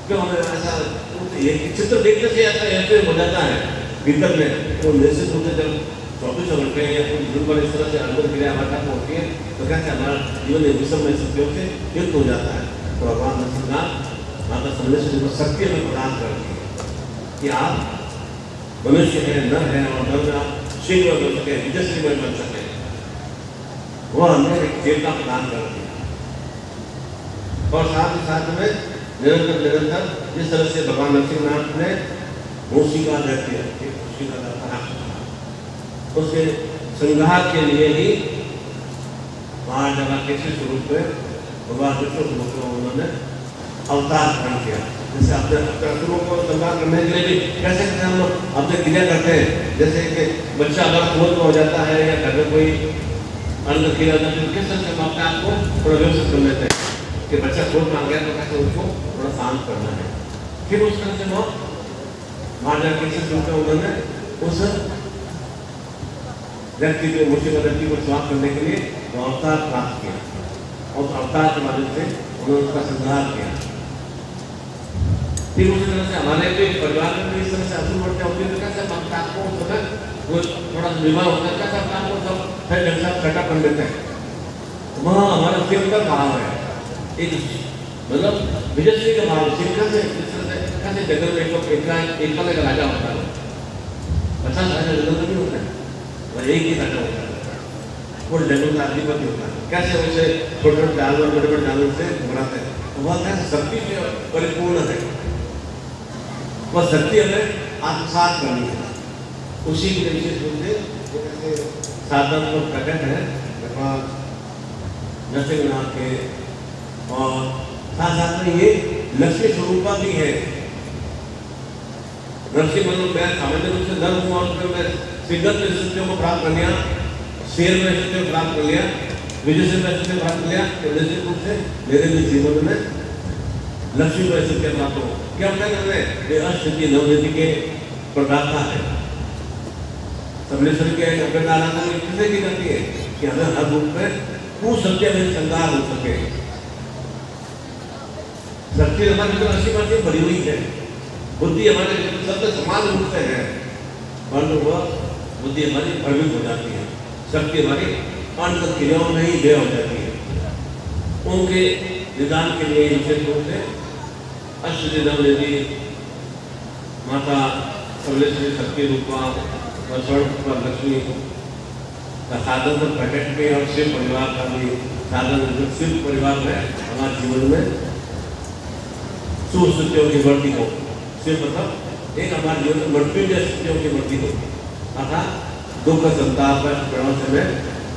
क्यों हमें ऐसा ये चित्र देखने से ऐसे हो जाता है भीतर में, तो निश्चित रूप से जब 24 घंटे या कुछ दिन पर इस तरह से अंदर क्रिया हमारे साथ होती है, तो कैसे हमारा जीवन विषम में शक्तियों से युक्त हो जाता है। तो भगवान नरसिंहनाथ माता समलेश्वरी को शक्ति में प्रदान करती है कि आप मनुष्य है, नर है, और नर में आप शीघ्र बन सके, विजयश्री बन सके, वह हमें एक चेतना प्रदान करती है। और साथ ही साथ में निरंतर जिस तरह से भगवान नरसिंहनाथ ने मूषिका रहती है, मूषिका का उसके संहार के लिए ही महाराजा केसरी स्वरूप में भगवान विष्णु स्वरूप में उन्होंने अवतार ग्रहण किया। जैसे अपने असुरों को संहार करने के लिए भी कैसे हम अपने क्रिया करते हैं, जैसे कि बच्चा अगर क्रोध में हो जाता है या घर में कोई अन्न किया जाता है, किस तरह से हम अपने आप को थोड़ा व्यवस्थित कर लेते हैं कि बच्चा क्रोध मांग गया तो कैसे उसको थोड़ा शांत करना है। फिर उस तरह से वो महाराजा केसरी स्वरूप में उन्होंने उस व्यक्ति को मुसीबत व्यक्ति को समाप्त करने के लिए अवतार प्राप्त किया, और अवतार के माध्यम से उन्होंने उसका संहार किया। फिर उसी तरह से हमारे भी परिवार में भी इस तरह से असुर बढ़ते होते हैं, कैसे हम आपको समय वो थोड़ा विवाह होता है, कैसे अपने आपको सब फिर ढंग से छटा कर लेते हैं। वह हमारा शिव का भाव है, एक मतलब विजयश्री का भाव शिव का से इस तरह से कैसे जगत में एकल एक राजा होता है, 50 राजा जगत में नहीं होता है, वह एक ही राजा होता है, वो जंगल का अधिपति होता है। कैसे वैसे छोटे छोटे जानवर बड़े बड़े जानवर से घबराते हैं, तो वह कैसे शक्ति में परिपूर्ण है, वह शक्ति हमें आत्मसात करनी है। उसी के विशेष रूप से साधन को प्रकट है भगवान नरसिंहनाथ के, और साथ साथ में ये लक्ष्मी स्वरूपा भी है। नरसिंह मतलब मैं सामान्य रूप से नर हूँ, और मैं सिंगल में स्थितियों को प्राप्त कर लिया, शेर में स्थितियों को प्राप्त कर लिया, विजय से स्थितियों प्राप्त कर लिया, तो निश्चित रूप से मेरे भी जीवन में लक्ष्मी को स्थितियाँ प्राप्त हो। क्या होता है, ये अष्टि नवनीति के प्रदाता है। समलेश्वरी के अपने आराधना में किसे की करती है कि हमें हर रूप में पूर्ण सत्य में संगार हो सके। शक्ति हमारे जो 80% भरी हुई है, बुद्धि हमारे सबसे समान रूप से है, परंतु वह बुद्धि हमारी भ्रमित हो जाती है, शक्ति हमारी अंत क्रियाओं में ही व्यय हो जाती है। उनके निदान के लिए विशेष रूप से अष्टि नवनीति माता समलेश्वरी शक्ति रूपा और स्वर्ण लक्ष्मी का साधन तो प्रकट में, और शिव परिवार का भी साधन शिव परिवार में हमारे जीवन में सुस्थितियों की वृद्धि हो। शिव मतलब एक हमारे जीवन में मृत्युंजय स्थितियों की वृद्धि हो, अर्थात दुख संताप प्रणव से मैं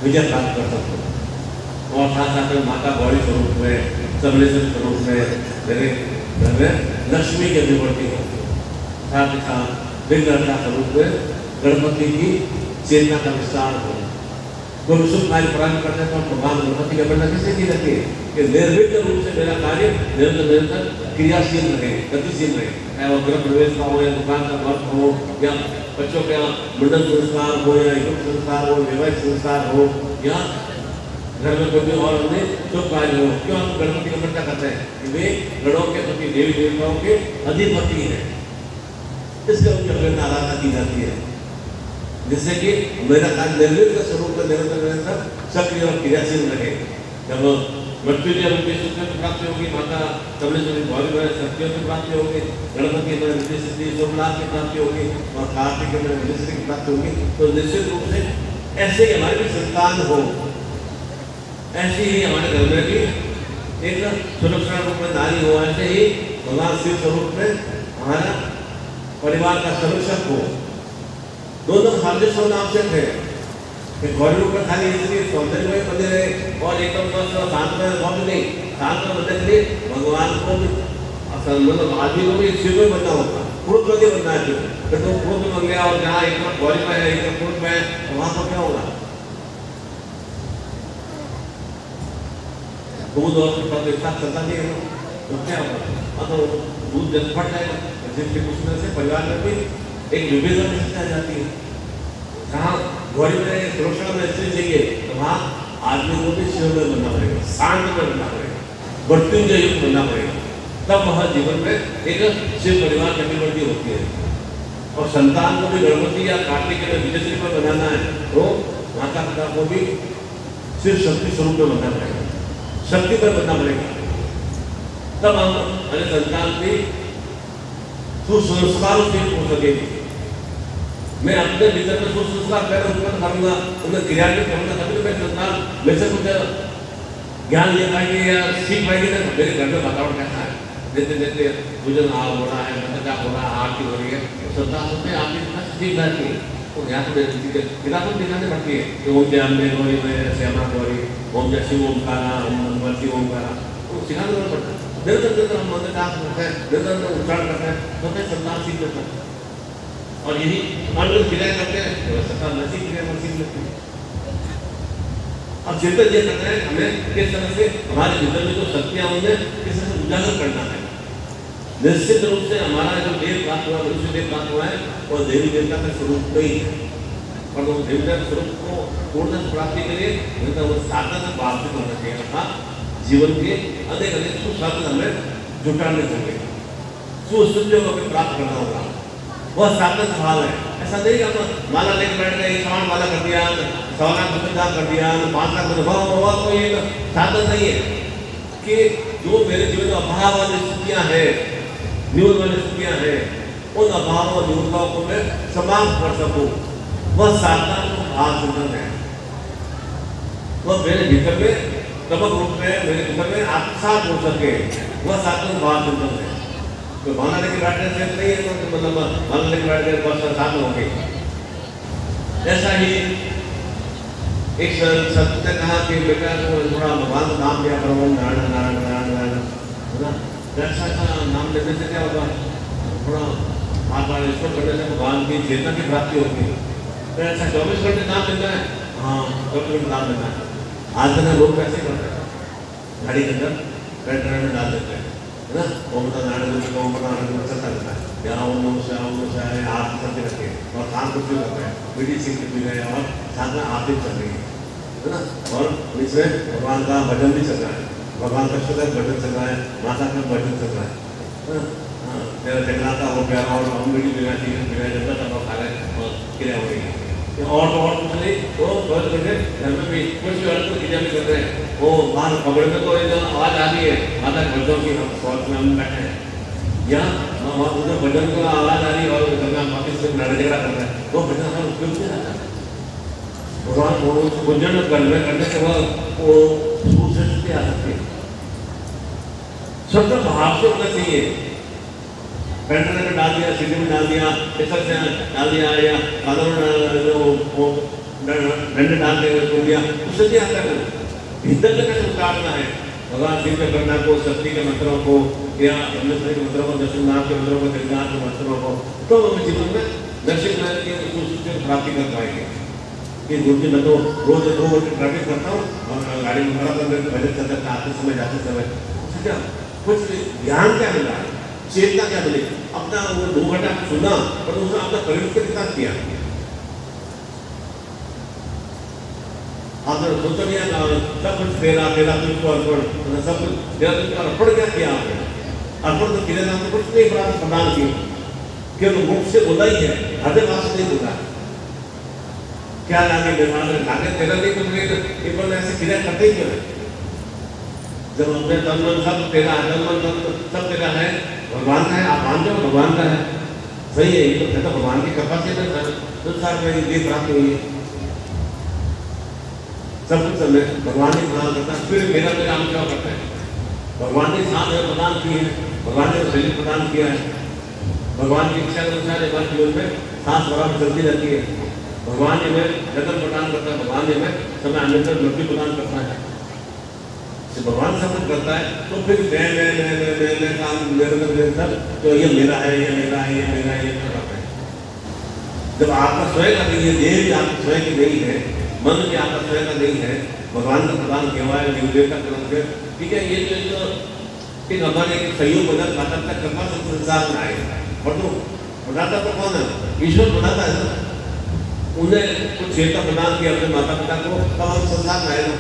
विजय प्राप्त कर सकता हूँ। और साथ साथ में माता गौरी स्वरूप में, समलेश्वरी स्वरूप में मेरे घर में लक्ष्मी की अभिवृद्धि हो, साथ ही साथ विघ्नहर्ता स्वरूप में गणपति की चेतना का विस्तार हो। कोई शुभ कार्य प्रारंभ करते हैं तो भगवान गणपति की अपेक्षा किससे की जाती है कि निर्विघ्न रूप से मेरा कार्य निरंतर क्रियाशील रहे, गतिशील रहे, चाहे वो गृह प्रवेश का हो या दुकान का वर्क हो, या बच्चों का मंडल संस्कार हो, या युग संस्कार हो, वैवाहिक संस्कार हो, या घर में कोई और अन्य शुभ कार्य हो। क्यों हम गणपति की अपेक्षा करते हैं कि वे गणों के प्रति देवी देवताओं के अधिपति हैं, इसलिए उनकी अपेक्षा आराधना की जाती है, जिससे कि मेरा कार्य निर्विघ्न स्वरूप में निरंतर सक्रिय और क्रियाशील रहे। जब मृत्युंजय रूप की शक्तियों की प्राप्ति होगी, माता समलेश्वरी गौरी में शक्तियों की प्राप्ति होगी, गणपति में विजय सिद्धि सोमनाथ की प्राप्ति होगी, और कार्तिक में विजय सिद्धि की प्राप्ति होगी, तो निश्चित रूप से ऐसे ही हमारी भी संतान हो, ऐसे ही हमारे घर में भी एक सुरक्षा रूप में नारी हो, ऐसे ही भगवान शिव स्वरूप में हमारा परिवार का संरक्षक हो। दोनों सामंजस्य होना आवश्यक है। गौरी रूप में खाली इसलिए सौंदर्य में बने रहे और एकदम शांत में बहुत नहीं, शांत में बनने के लिए भगवान को मतलब आदमी को भी शिव में बनना होगा, क्रोध में नहीं बनना है। फिर तो क्रोध में बन गया और जहाँ एक तरफ गौरी में है एक तरफ क्रोध में है तो वहाँ पर क्या होगा? दूध और एक साथ चलता नहीं है तो क्या होगा? मतलब दूध जब फट जाएगा जिसके कुछ में से परिवार में भी एक विभेदन आ जाती है। जहाँ गौरी में सुरक्षा में स्त्री चाहिए तो वहाँ आदमी को भी शिव में बनना पड़ेगा, शांत में बनना पड़ेगा, मृत्युंजय युक्त बनना पड़ेगा, तब वह जीवन में एक शिव परिवार चक्रवर्ती होती है। और संतान को भी गणपति या कार्तिक में विजयश्री पर बनाना है तो माता पिता को भी शिव शक्ति स्वरूप में बनना पड़ेगा, शक्ति पर बनना पड़ेगा, तब हम अपने संतान की सुसंस्कार से हो सकेगी। मैं अपने भीतर में सुसंस्कार पैदा उत्पन्न करूंगा, उन्हें क्रियान्वित करूंगा, तभी तो मैं संतान वैसे कुछ ज्ञान ले पाएंगे या सीख पाएंगे ना। मेरे घर में वातावरण कैसा है, देते देते भोजन हो रहा है, बच्चा हो रहा है, आरती हो रही है, संतान होते हैं आपकी ठीक रहती है। तो यहाँ तो किताबों दिखाने पड़ती है कि ओम जय अम्बे गौरी में श्यामा गौरी, ओम जय शिव ओमकारा, ओम नमस्ते ओमकारा, तो सिखाने में पड़ता है। निरंतर हम मंदिर डांस करते हैं, निरंतर उच्चारण करते हैं, तो संतान सीख लेता है। और यही अन्य क्रिया करते हैं तो संतान नसी क्रिया में सीख लेते हैं। अब चिंतन ये करते हैं हमें किस तरह से हमारे भीतर में जो शक्तियां उन्हें किस तरह से उजागर करना है। निश्चित रूप से हमारा जो देव प्राप्त हुआ, मनुष्य देव प्राप्त हुआ है और देवी देवता का स्वरूप नहीं है, और वो देवता के स्वरूप को पूर्ण प्राप्ति के लिए वो साधन भाव से होना चाहिए तथा जीवन के अनेक अनेक सुसाधन हमें जुटाने होंगे, सुसुंजों को प्राप्त करना होगा। वह साधन भाव है। ऐसा नहीं कि हम माला लेकर बैठ गए, श्रावण माला कर दिया, 100 लाख दान कर दिया, 5 लाख वह कोई एक साधन नहीं है कि जो मेरे जीवन में अभाव वाली स्थितियाँ हैं, न्यून वाली स्थितियाँ हैं, उन अभाव और न्यूनताओं को मैं समाप्त कर सकूँ। वह साधन भाव चिंतन है। वह मेरे भीतर में प्रमुख रूप में मेरे भीतर में आत्मसात हो सके, वह साधन भाव चिंतन है। तो माला लेके बैठने से नहीं है, मतलब माला लेके बैठ गए बहुत साधन हो गए। ऐसा ही एक संत ने कहा कि बेटा को थोड़ा भगवान का नाम लिया करो, नारायण नारायण नारायण नारायण, है ना। ऐसा नाम लेने से क्या होगा, थोड़ा बार ईश्वर करने से भगवान की चेतना की प्राप्ति होती है। तो ऐसा 24 घंटे नाम लेना है, हाँ 24 घंटे नाम लेना है। आज तक लोग कैसे करते हैं, गाड़ी के अंदर पेट्रोल में डाल देते हैं, है ना। ओम नारायण ओम नारायण चलता रहता है, यहाँ ओम नमः शिवाय ओम नमः शिवाय आरती करते रखे और काम कुछ भी कर रहे हैं, बीड़ी सिगरेट पी रहे हैं और साथ में आरती चल रही है ना। और इसमें भगवान का भजन भी चल रहा है, भगवान का शुद्ध भजन चल रहा है, माता का भजन चल रहा है। मेरा जगन्नाथ हो गया और हम बीड़ी पीना चाहिए, मेरा जनता सब खा रहे हैं और क्रिया हो रही है। और कुछ नहीं, वो बहुत बड़े घर में भी कुछ भी अलग क्रिया भी कर रहे हैं। वो बाहर खबरों में तो एकदम आवाज़ आ रही है माता भजनों की, हम स्वास्थ्य में हम बैठे हैं यहाँ वहाँ उधर भजन को आवाज़ आ रही है और वापस से लड़ाई झगड़ा कर रहे हैं, वो भजन हमारा उपयोग नहीं आता। भगवान भजन करने से वो दूसरे आ सकती है। शब्द भाव से होना चाहिए। पेंटर में डाल दिया, सीढ़ी में डाल दिया, पिछल से डाल दिया या डंडे डाल दिया, उससे नहीं आता है। भीतर से कैसे उतारना है भगवान शिव के करना को, शक्ति के मंत्रों को या ब्रह्मेश्वरी के मंत्रों को, दक्षिणनाथ के मंत्रों को, जगन्नाथ के मंत्रों को, तो हम जीवन में दर्शन की प्राप्ति कर पाएंगे। कि गुरु मैं तो रोज 2 घंटे ट्रैफिक करता हूँ और गाड़ी में खड़ा करके भजन चलते आते समय जाते समय क्या कुछ ज्ञान क्या मिला, चेतना क्या मिली। अपना वो 2 घंटा सुना और उसने अपना परिवर्तन कितना किया। आपने सोचा नहीं सब कुछ तेरा तुझको अर्पण, सब कुछ तेरा तुझको अर्पण क्या किया आपने। अर्पण तो किया आपने कुछ नहीं प्रदान किया, केवल मुख से बोला ही है, हृदय भाव से नहीं बोला। क्या लागे दिमाग में लागे तेरा नहीं, तुम एक बार ऐसे क्रिया करते ही क्यों है। जब अपने तन मन सब तेरा है, तन मन सब तेरा है, भगवान का है, आप मान जाओ भगवान का है, सही है। ये तो कहता भगवान की कृपा से संसार में ये प्राप्त हुई है, सब कुछ समय भगवान ने प्रदान करता है। फिर मेरा काम क्या करता है, भगवान ने सांस प्रदान की है, भगवान ने शरीर प्रदान किया है, भगवान की इच्छा के अनुसार हमारे जीवन में सांस बराबर चलती रहती है। भगवान जी में जन्म प्रदान करता है, भगवान जी में समय आने पर मृत्यु प्रदान करता है। जब भगवान सब कुछ करता है तो फिर मैं काम मेरे सब तो ये मेरा है, ये मेरा है, ये मेरा है, ये मेरा है। जब आपका स्वयं का नहीं है, देह भी आपका स्वयं की नहीं है, मन भी आपका स्वयं का नहीं है, भगवान का प्रदान किया है, गुरुदेव का कर्म है, ठीक है। ये जो एक हमारे एक सहयोग बदल माता का कृपा से संसार में आएगा। और तो बताता तो कौन है? ईश्वर बताता है ना, उन्हें कुछ चेता प्रदान किया अपने माता पिता को, तब हम संसार में आएगा।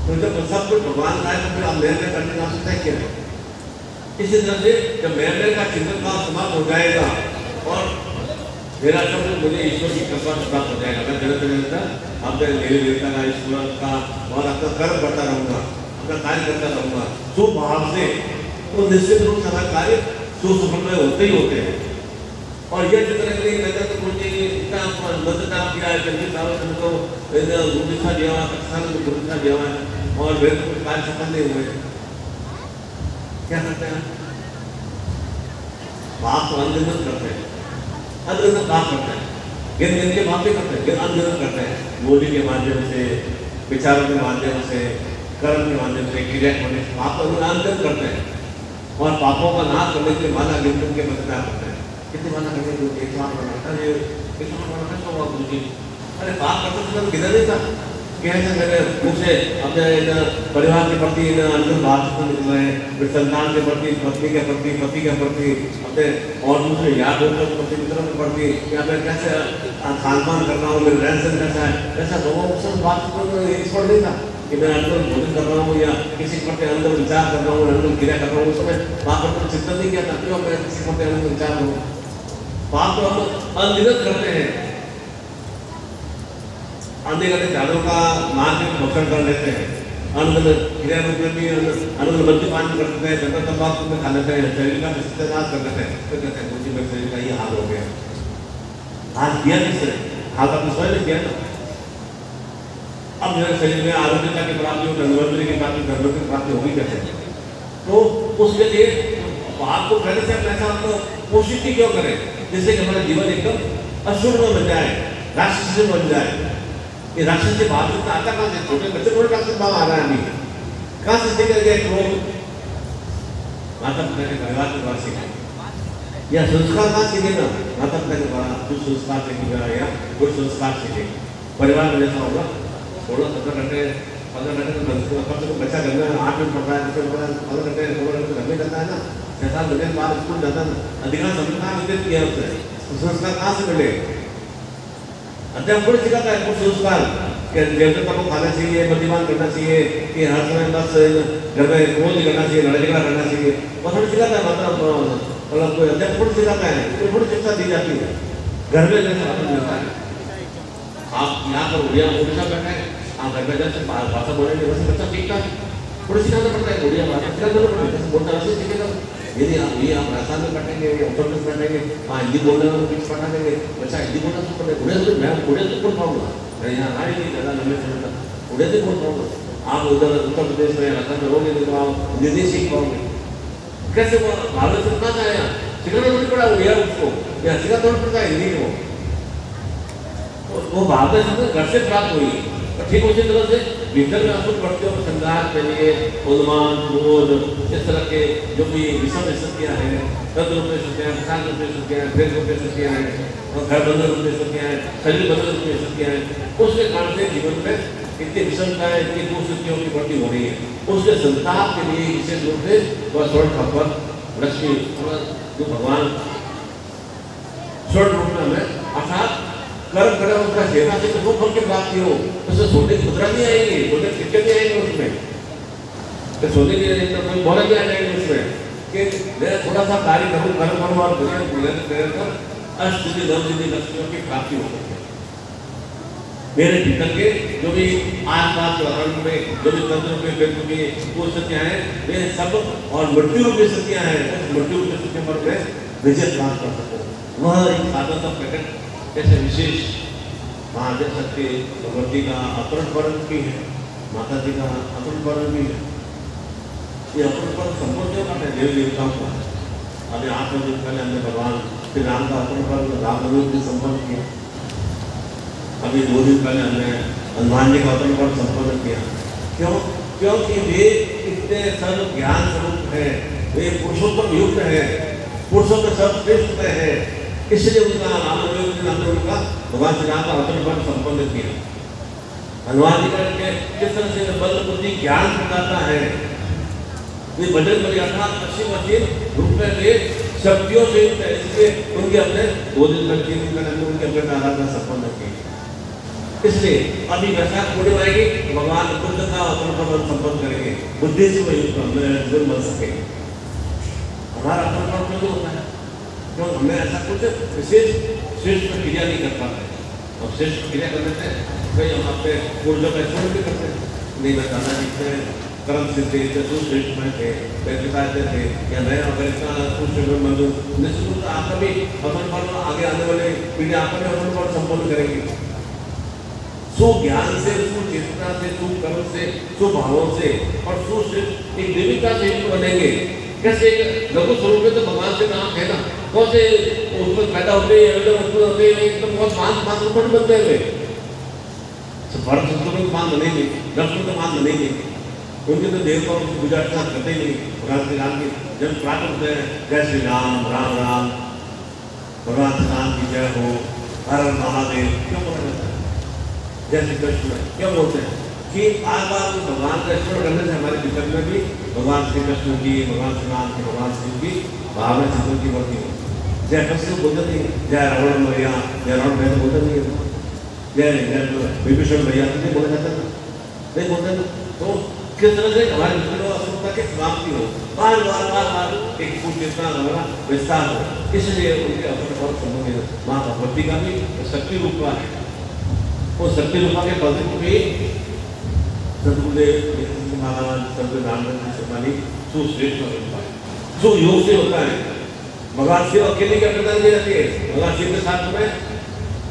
तो जब सब कुछ भगवान का है तो फिर आप मेरे करने का सकता है क्या? इसी तरह से जब मेरे का चिंतन भाव समाप्त हो जाएगा और मेरा सब मुझे ईश्वर की कृपा से प्राप्त हो जाएगा। मैं जगत निरंतर अपने देवी देवता का, ईश्वर का और अपना कर्म करता रहूँगा, अपना कार्य करता रहूँगा शुभ भाव से, तो निश्चित रूप से हमारे कार्य सुसफल में होते ही होते हैं। और ये जितना नहीं नजर तो कुछ इतना मदद किया है, जल्दी सालों से तो गुरुदिशा दिया हुआ, सालों में गुरुदिशा दिया हुआ है और मेरे को कुछ कार्य सफल नहीं हुए। क्या करते हैं? बाप तो अंधजन करते हैं, अंधजन बाप करते हैं, गिन गिन के बातें करते हैं, अंधजन करते हैं, बोली के माध्यम से, विचारों के माध्यम से, कर्म के माध्यम से, क्रिया होने से पाप अंधजन करते हैं। और पापों का नाश करने के माला गिन गिन के बचना करते हैं। कितनी माना करने को एक लाख बनाता है, एक लाख बनाता है तो गुरु जी अरे पाप करते समय किधर नहीं था? कैसे मेरे मुँह से अपने परिवार के प्रति अंदर बात निकल रहे हैं, फिर संतान के प्रति, पत्नी के प्रति, पति के प्रति, अपने और दूसरे यार दोस्तों के प्रति, मित्रों के प्रति, या मैं कैसे खान पान कर रहा हूँ, मेरा रहन सहन कैसा है, ऐसा लोगों से बात ईश्वर नहीं था कि मैं अंदर भोजन कर रहा हूँ या किसी के प्रति अंदर विचार कर रहा हूँ, अंदर क्रिया कर रहा हूँ। उस समय पाप पर चिंतन नहीं किया था, क्यों मैं किसी के प्रति अंदर विचार करूँ? पाप तो हम अनगिनत करते हैं, आने वाले जानवरों का मार के भक्षण कर लेते हैं, अनगिनत क्रिया रूप में भी अनगिनत मद्यपान कर लेते हैं, जंगल तंबाकू में खा लेते हैं, शरीर का सत्यानाश कर लेते हैं। तो कहते हैं मुझे मेरे शरीर का ये हाल हो गया। हाल किया किसने? हाल अपने स्वयं ने किया ना। अब मेरे शरीर में आरोग्यता की प्राप्ति हो, धनवंतरी की प्राप्ति, धर्म की प्राप्ति होगी कैसे? तो उसके लिए पाप को करने से ऐसा आपको कोशिश ही क्यों करें जिससे कि हमारा जीवन एकदम अशुभ में बन जाए, राक्षस बन जाए। ये राक्षस के भाव इतना आता कहाँ से? छोटे बच्चे थोड़े राक्षस भाव आ रहा है अभी, कहाँ से सीख गया? क्रोध माता पिता के परिवार के द्वारा सीखे, या संस्कार कहाँ सीखेगा? माता पिता के द्वारा कुछ संस्कार सीखेगा या कुछ संस्कार सीखेगा। परिवार में जैसा होगा, थोड़ा 15 घंटे तो बच्चा घर में 8 मिनट पढ़ रहा है, 15 घंटे 16 घंटे घर में जाता है ना, 6-7 घंटे के बाद स्कूल जाता है, अधिकांश संस्कार विकसित किया उसने। संस्कार कहाँ से मिले? अध्यापक थोड़ी सिखाता है कुछ संस्कार कि देवता को खाना चाहिए, मद्यपान करना चाहिए, कि हर समय बस घर में क्रोध करना चाहिए, लड़ाई झगड़ा करना चाहिए, वो थोड़ी सिखाता है। मतलब कोई अध्यापक थोड़ी सिखाता है, कोई थोड़ी शिक्षा दी जाती है। घर में जैसे आपको मिलता है, आप यहाँ पर उड़िया उड़ीसा बैठे हैं, आप घर में जैसे भाषा बोलेंगे वैसे बच्चा सीखता है, थोड़ी सिखाना पड़ता है। उड़िया भाषा सिखाना पड़ता है, जैसे बोलता वैसे सीखेगा। यदि आप ये आप राजस्थान में बैठेंगे या उत्तर प्रदेश में बैठेंगे, हाँ हिंदी बोलने में कुछ पढ़ा देंगे, बच्चा हिंदी बोलना शुरू कर देगा। उड़े मैं उड़े से बोल पाऊँगा, मैं यहाँ आ ही नहीं ज़्यादा लंबे समय तक उड़े से बोल पाऊँगा। आप उधर उत्तर प्रदेश में राजस्थान में रहोगे तो आप हिंदी नहीं सीख पाओगे। कैसे वो भारत से कहाँ जाए? सिखाना थोड़ी पड़ा उड़िया उसको, या सिखा थोड़ी पड़ता है हिंदी को। वो भारत से घर से प्राप्त हुई। ठीक उसी तरह से भीतर में असुर बढ़ते हो संघार के लिए उन्मान, क्रोध, इस तरह के जो भी विषम स्थितियाँ हैं, दर्द रूपे स्थितियाँ हैं, किसान रूपे स्थितियाँ हैं, प्रेम रूपे स्थितियाँ हैं, और घर बंधन रूपे स्थितियाँ हैं, शरीर बंधन रूपे स्थितियाँ हैं, उसके कारण से जीवन में इतनी विषमताएं, इतनी कुस्थितियों की बढ़ती हो रही है। उसके संताप के लिए विशेष रूप से वह स्वर्ण खपर लक्ष्मी जो भगवान स्वर्ण रूप में हमें अर्थात कर्म करे उसका सेवा से तो फल की प्राप्ति हो, उससे सोने की मुद्रा नहीं आएगी, सोने के सिक्के नहीं आएंगे उसमें, तो सोने की कोई बोला नहीं आएंगे उसमें कि मैं थोड़ा सा कार्य करूँ, कर्म करूँ और कर अष्टसिद्धि नवसिद्धि लक्ष्मियों की प्राप्ति हो सकती है। मेरे भीतर के जो भी आसपास वातावरण में जो भी तंत्र में व्यक्ति की वो सत्या है, वे सब और मृत्यु रूपी सत्या है, मृत्यु रूपी सत्य पर मैं विजय प्राप्त कर सकूँ। वह एक साधन का प्रकट जैसे विशेष महादेव शक्ति भगवती का अपरण वर्ण भी है, माता जी का अपरण वर्ण भी है। ये अपरण वर्ण संपूर्ण क्यों करते हैं? देवी देवताओं का। अभी 8 दिन पहले हमने भगवान श्री राम का अपरण वर्ण राम रूप भी संपन्न किया। अभी 2 दिन पहले हमने हनुमान जी का अवतरण पर्व संपन्न किया। क्यों? क्योंकि वे इतने सर्व ज्ञान स्वरूप है, वे पुरुषोत्तम युक्त है, पुरुषों में सर्वश्रेष्ठ है, इसलिए उनका हमने उनका भगवान श्री राम का अवतरण पर्व संपन्न किया। हनुमान जी का किस तरह से बल बुद्धि ज्ञान प्रदाता है, वे बजरंग बली अर्थात असीम रूप में वे शक्तियों से युक्त है, इसलिए उनके अपने 2 दिन तक उनके अपने आराधना संपन्न की। इसलिए अभी वैशाख पूर्णिमा आएगी, भगवान बुद्ध का अवतरण पर्व संपन्न करेंगे, बुद्धि से वही गुण बन सके। हमारा अवतरण पर्व क्यों होता है? क्यों हमें ऐसा कुछ विशेष श्रेष्ठ क्रिया नहीं कर पाते। और श्रेष्ठ क्रिया करने से भाई हम अपने पूर्वजों का स्मरण भी करते हैं, नहीं मैं दादाजी से कर्म सिद्धि श्रेष्ठ में थे, थे या मैं अगर इतना निश्चित रूप से आपका भी अवतरण पर्व आगे आने वाले पीढ़ी आपका भी अवतरण पर्व संपन्न करेंगे। सुज्ञान से, सुचेतना से, सुकर्म से, सुभावों से और सुश्रेष्ठ एक देविका से बनेंगे। कैसे? लघु स्वरूप में तो भगवान से नाम है ना, कौन से उसमें पैदा होते हैं, उत्पन्न होते हैं, एकदम बहुत मान रूप में बनते हैं। भरत शत्रु में मान बनेंगे, लक्ष्मण का मान बनेंगे, उनके तो देवताओं की पूजा अर्चना करते ही नहीं। भगवान श्री राम की जब प्राप्त होते हैं, जय श्री राम, राम राम, भगवान श्री राम की जय हो, हर हर महादेव, क्यों बोला जाता है? जय श्री कृष्ण क्यों बोलते हैं? कि बार बार भगवान का स्मरण करने से हमारे भीतर में भी भगवान श्री कृष्ण की, भगवान श्री राम की, भगवान शिव की भावना चिंतन की बढ़ती है। जय कृष्ण बोलते नहीं, जय रावण भैया, जय रावण भैया बोलते नहीं है, जय विभीषण भैया नहीं बोला जाता, नहीं बोलते। तो किस तरह से हमारे भीतर असुरता की समाप्ति हो, बार बार एक चेतना हमारा विस्तार हो, इसलिए उनके अवतरण पर्व संबंधित माँ भगवती का भी शक्ति रूप का है। वो शक्ति रूपा के पद भी सदगुरुदेव महाराज सुश्रेष्ठ रूपा है, सुयोग से होता है। भगवान शिव अकेले की अग्रता दी जाती है, भगवान शिव के साथ में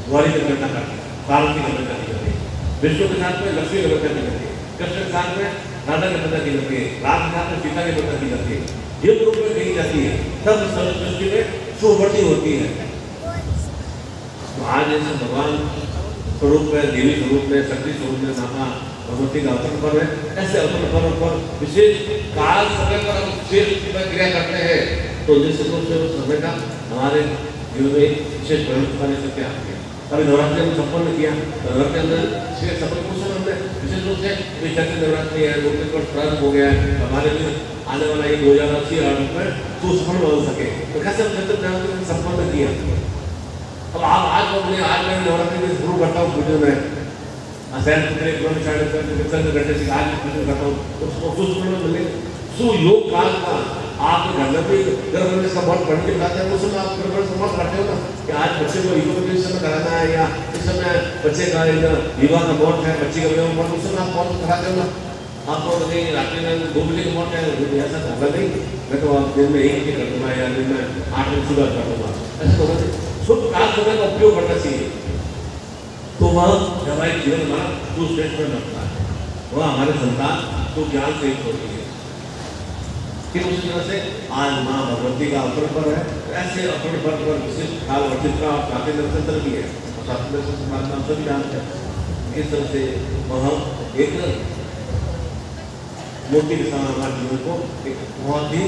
गौरी की अग्रता करती है, पार्वती की अग्रता की जाती है, विष्णु के साथ में लक्ष्मी की अग्रता की जाती है, कृष्ण के साथ में राधा की अग्रता की जाती है, राम के साथ में सीता की अग्रता की जाती है। ये रूप में कही जाती है, तब सृष्टि में सुवर्ती होती है। तो आज ऐसे भगवान स्वरूप में, देवी स्वरूप में, शक्ति स्वरूप में माता भगवती का अवतरण पर्व है। ऐसे अवतरण पर्व पर विशेष काल समय पर हम विशेष क्रिया करते हैं, तो निश्चित रूप से उस समय का हमारे जीवन में विशेष परिवर्तन होने से क्या है। अभी नवरात्रि हमने संपन्न किया, नवरात्रि अंदर सफल कुछ हमने विशेष रूप से चैत्र नवरात्रि है, प्रारंभ हो गया है, हमारे लिए आने वाला ये 2080 में तो सफल बन सके। तो कैसे हम चैत्र नवरात्रि संपन्न किया। अब आप आज मैं नवरात्रि में शुरू करता हूँ पूजन में, शहर घंटे से आज पूजन करता हूँ, उसको मिले सुयोग काल का आपके घर में भी गर्भ का बहुत पढ़ने के बाद उस समय आप गर्भ से मत रखते हो ना कि आज बच्चे को इस समय कराना है, या इस समय बच्चे का विवाह का मौत है, बच्चे का विवाह मौत, उस समय आप मौत कराते हो ना। आपको कहीं रात्रि में 2 बजे की मौत है, ऐसा होगा नहीं, मैं तो आप दिन में 1 बजे कर दूंगा या दिन में 8 बजे सुबह कर दूंगा, ऐसा होगा नहीं। शुभ काल समय का उपयोग करना चाहिए, तो वह हमारे जीवन हमारा जो श्रेष्ठ में लगता है, वह हमारे संतान तो ज्ञान से युक्त होती है। फिर उसी तरह से आज माँ भगवती का अवतरण पर्व है, ऐसे अवतरण पर्व पर विशिष्ट काल वर्षित का प्राचीन दर्शन भी है, और प्राचीन दर्शन के बाद हम सभी जानते हैं। इस तरह से वह एक मूर्ति के साथ हमारे जीवन को एक बहुत ही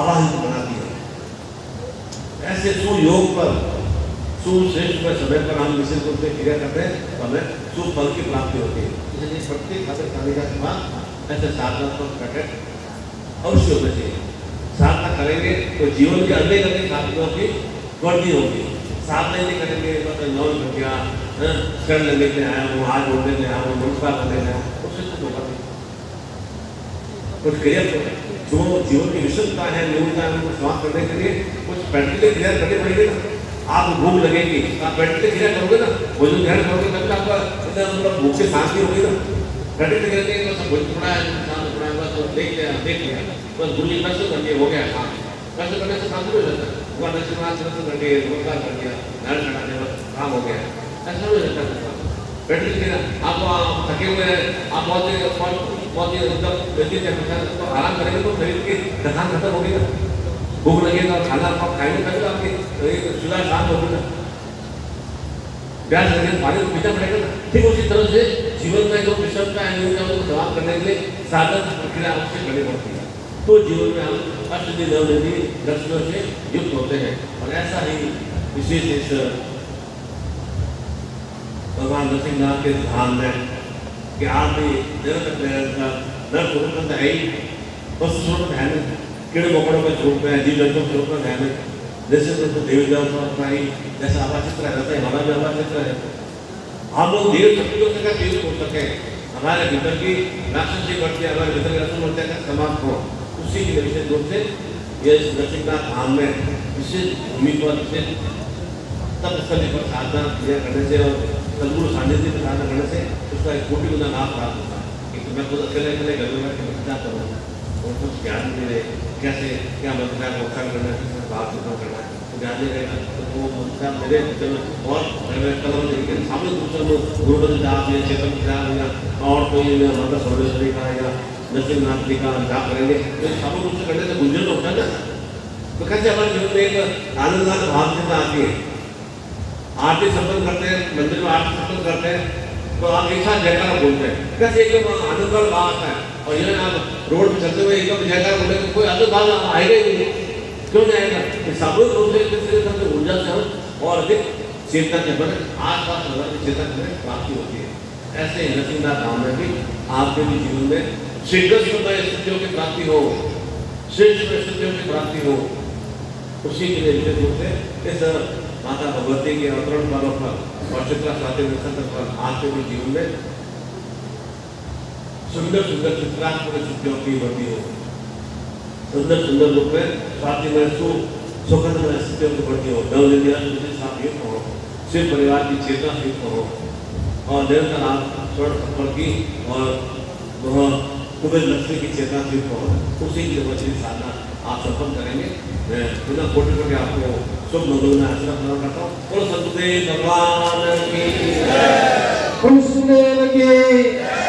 आवाहित बनाती है। ऐसे सुयोग पर, सुश्रेष्ठ पर, समय पर हम विशेष रूप से क्रिया करते हैं, तो हमें सुफल की प्राप्ति होती है। इसलिए प्रत्येक खातिर तालिका के बाद ऐसे साधनात्मक प्रकट अवश्य होना चाहिए। साधना करेंगे तो जीवन के अनेक अनेक साधनों की वृद्धि होगी। साधना नहीं करेंगे मतलब नौ कर गया, शरण लेने के आया हूँ, हाथ जोड़ने के आया हूँ, नमस्कार करने गया, उससे कुछ होगा नहीं। कुछ क्रिया जो जीवन की विशुद्धता है, न्यूनता है, उनको समाप्त करने के लिए कुछ प्रैक्टिकल क्रिया करनी पड़ेगी ना। आप भूख लगेगी, आप प्रैक्टिकल क्रिया करोगे ना, भोजन ग्रहण करोगे तब आपका मतलब भूख से शांति होगी ना। प्रैक्टिकल करके बस भोजन पड़ा है, तो देख लिया बस गुरु जी कैसे कर दिया, हो गया काम। कैसे करने से काम हो जाता है, भगवान दर्शन कर दिए, नमस्कार कर दिया, नारायण चढ़ाने बस काम हो गया, ऐसा हो जाता है। बैटरी के आप थके हुए हैं, आप बहुत एकदम आराम करेंगे तो शरीर की थकान खत्म होगी ना, भूख लगेगा और खाना आप खाएंगे तभी आपकी सुधा शांत होगी ना। प्यास लगेगा पानी को पीना पड़ेगा ना। ठीक उसी तरह से जीवन में जो विषम का है उनको समाप्त करने के लिए साधन प्रक्रिया हमसे करनी पड़ती है। तो जीवन में हम अष्टसिद्धि नवनिधि लक्ष्मियों से युक्त होते हैं। और ऐसा ही विशेष इस भगवान नरसिंहनाथ के धाम में कि आप भी निरंतर नर स्वरूप है ही, वस्तु स्वरूप है नहीं, कीड़े मकोड़ों का स्वरूप है, जीव जंतुओं का स्वरूप है नहीं, जैसे तो देवी देवता ही जैसा आवा चित्र है वैसा हमारा भी आवा चित्र है। हम लोग देव शक्तियों से क्या प्रयोग हो सके, हमारे भीतर की राक्षसी बढ़ती है, हमारे भीतर की रसम बढ़ती है समाप्त हो, उसी के लिए विशेष रूप से ये नरसिंहनाथ धाम में विशेष भूमि पर विशेष तप स्थली पर साधना क्रिया करने से और सदगुरु सानिध्य में साधना करने से उसका एक कोटि गुना लाभ प्राप्त होता है। कि मैं खुद अकेले अकेले घर में बैठ के करूँ और कुछ ज्ञान मिले कैसे क्या मंत्र है मोक्षा करना है, किस भाव चिंतन करना है, तो ज्ञान रहेगा तो वो मंत्र मेरे भीतर और कलम लेके सामने दूसरे में गुरुपति जाप या चेतन जाप या और कोई मंत्र सर्वेश्वरी का या नरसिंहनाथ जी का जाप करेंगे तो सामने रूप से करने से गुंजन होता है ना। तो कैसे हमारे जीवन में एक आनंददायक भाव चिंता आती है। आरती संपन्न करते हैं, मंदिर में आरती संपन्न करते हैं तो आप एक साथ जयकारा बोलते हैं, कैसे एकदम आनंद वाला भाव आता है। और ये आप रोड पे चलते हुए एकदम जयकारा बोले तो कोई आनंद भाव आएगा ही नहीं, क्यों नहीं आएगा? सामूहिक रूप से ऊर्जा से हम और अधिक चेतन के बने आसपास की चेतन में प्राप्ति होती है। ऐसे नरसिंहनाथ धाम में भी आपके भी जीवन में शीघ्र स्थितियों की प्राप्ति हो, श्रेष्ठ स्थितियों की प्राप्ति हो, उसी के लिए विशेष रूप से इस माता भगवती के अवतरण पर्व पर और चित्रा स्वाति नक्षत्र पर आपके भी जीवन में सुंदर सुंदर चित्रात्मक स्थितियों की वृद्धि हो, सुंदर सुंदर रूप में स्वाति में सुखदमय स्थितियों की वृद्धि हो, नवनिधि युक्त हो, शिव परिवार की चेतना युक्त हो और निरंतर आप स्वर्ण संपल की और वह कुबेर लक्ष्मी की चेतना युक्त हो, उसी की वजह साधना आप संपन्न करेंगे। मैं बिना कोटि कोटि आपको शुभ मंगल में आशीर्वाद प्रदान करता हूँ। बोलो सतगुरुदेव भगवान की जय।